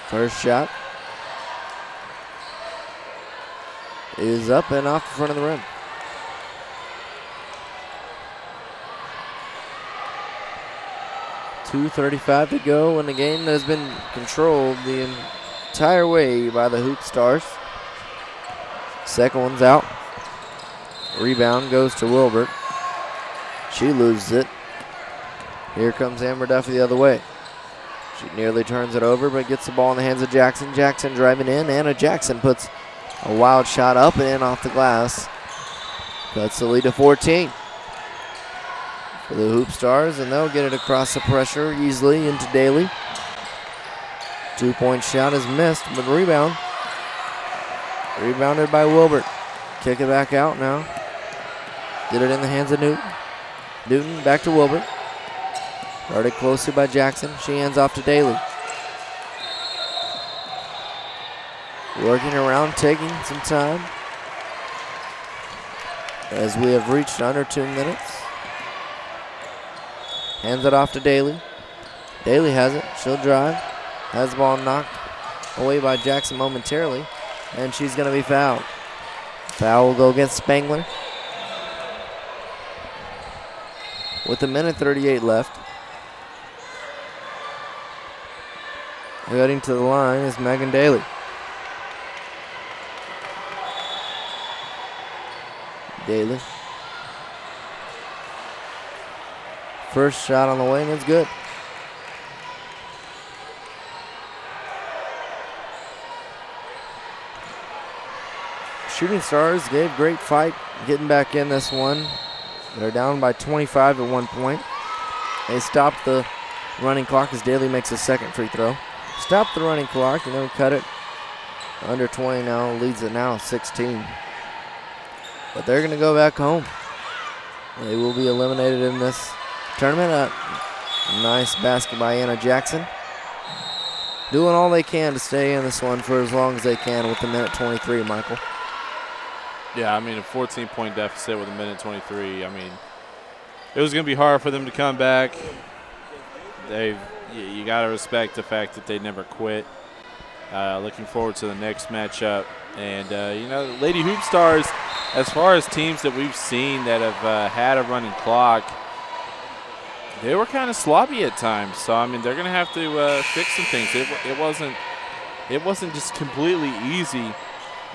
First shot is up and off the front of the rim. .235 to go in a game that has been controlled the entire way by the HoopStarz. Second one's out. Rebound goes to Wilbert. She loses it. Here comes Amber Duffy the other way. She nearly turns it over, but gets the ball in the hands of Jackson. Jackson driving in. Anna Jackson puts a wild shot up and in off the glass. Cuts the lead to 14 for the HoopStarz, and they'll get it across the pressure easily into Daly. 2-point shot is missed, but rebound. Rebounded by Wilbert. Kick it back out now. Get it in the hands of Newton. Newton back to Wilbert. Guarded closely by Jackson. She hands off to Daly. Working around, taking some time, as we have reached under 2 minutes. Hands it off to Daly. Daly has it. She'll drive. Has the ball knocked away by Jackson momentarily, and she's going to be fouled. Foul will go against Spangler. With 1:38 left. Heading to the line is Megan Daly. Daly. First shot on the way, and it's good. Shooting Stars gave great fight getting back in this one. They're down by 25 at one point. They stopped the running clock as Daly makes a second free throw. Stopped the running clock and then cut it under 20 now, leads it now 16. But they're going to go back home. They will be eliminated in this tournament. Nice basket by Anna Jackson. Doing all they can to stay in this one for as long as they can with 1:23, Michael. Yeah, I mean, a 14-point deficit with 1:23. I mean, it was going to be hard for them to come back. You got to respect the fact that they never quit. Looking forward to the next matchup. And, you know, Lady HoopStarz, as far as teams that we've seen that have had a running clock, they were kind of sloppy at times. So, I mean, they're going to have to fix some things. It wasn't just completely easy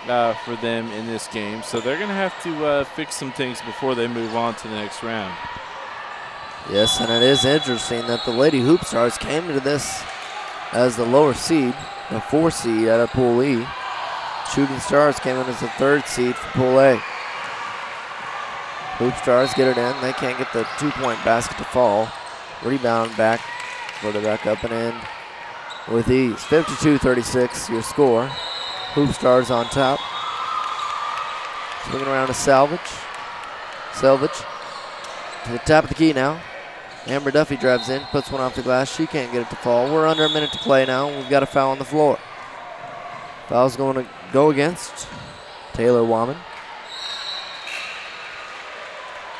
for them in this game. So they're going to have to fix some things before they move on to the next round. Yes, and it is interesting that the Lady HoopStarz came into this as the lower seed, the 4 seed out of Pool E. Shooting Stars came in as the 3rd seed for Pool A. HoopStarz get it in. They can't get the 2-point basket to fall. Rebound back, put it back up and in with ease. 52-36 your score. HoopStarz on top. Swinging around to Salvage. Salvage to the top of the key now. Amber Duffy drives in, puts one off the glass. She can't get it to fall. We're under a minute to play now. We've got a foul on the floor. Foul's going to go against Taylor Wahman.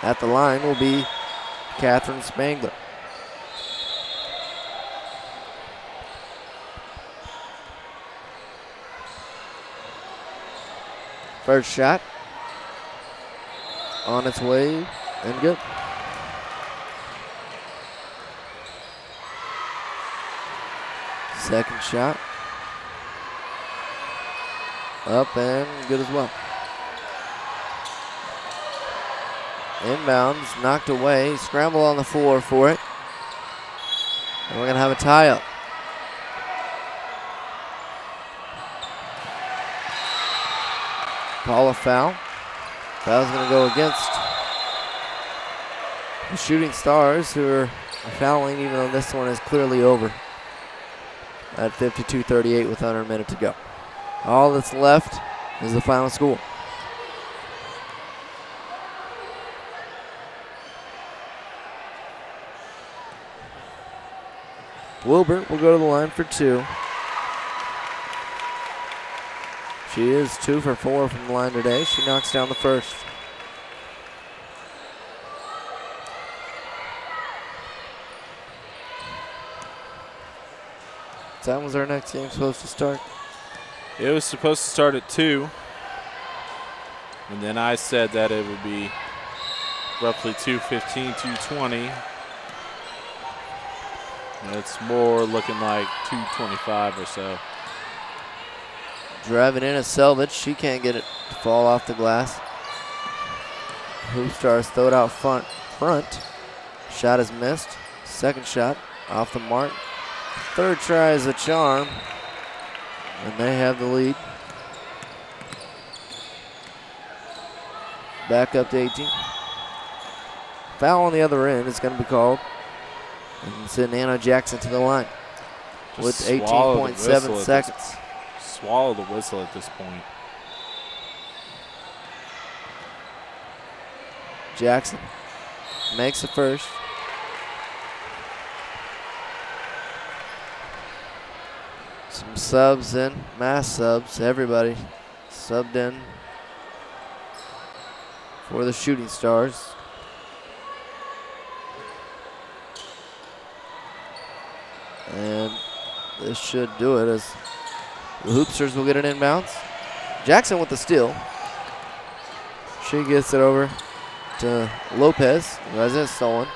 At the line will be Catherine Spangler. First shot on its way and good. Second shot up and good as well. Inbounds, knocked away, scramble on the floor for it. And we're going to have a tie-up. Call a foul. Foul's going to go against the Shooting Stars, who are fouling even though this one is clearly over at 52-38 with under a minute to go. All that's left is the final score. Wilbert will go to the line for 2. She is 2 for 4 from the line today. She knocks down the first. That was our next game supposed to start? It was supposed to start at 2. And then I said that it would be roughly 2:15, 2:20. It's more looking like 2:25 or so. Driving in a Selvage. She can't get it to fall off the glass. HoopStarz throw it out front. Shot is missed. Second shot off the mark. Third try is a charm. And they have the lead. Back up to 18. Foul on the other end is going to be called. And send Anna Jackson to the line with 18.7 seconds. Swallow the whistle at this point. Jackson makes the first. Some subs in, mass subs, everybody subbed in for the Shooting Stars. And this should do it as the HoopStarz will get it inbounds. Jackson with the steal. She gets it over to Lopez, who has it stolen.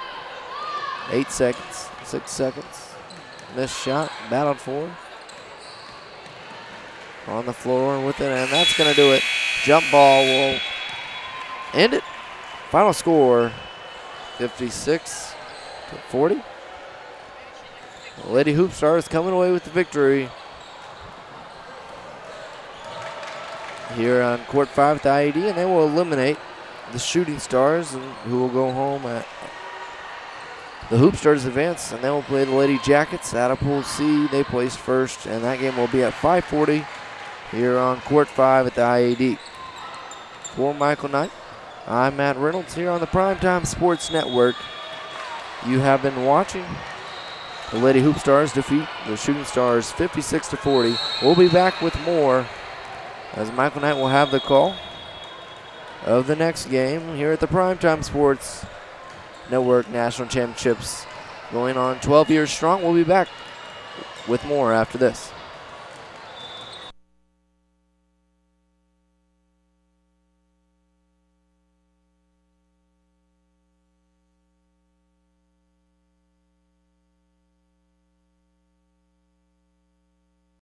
8 seconds, 6 seconds. Missed shot, battled for. On the floor with it, and that's going to do it. Jump ball will end it. Final score, 56-40. Lady HoopStarz coming away with the victory here on Court 5 at the IAD, and they will eliminate the Shooting Stars, and who will go home at the HoopStarz advance, and they will play the Lady Jackets out of Pool C. They placed first, and that game will be at 5:40 here on Court 5 at the IAD. For Michael Knight, I'm Matt Reynolds here on the Primetime Sports Network. You have been watching the Lady HoopStarz defeat the Shooting Stars 56-40. We'll be back with more as Michael Knight will have the call of the next game here at the Primetime Sports Network National Championships going on 12 years strong. We'll be back with more after this.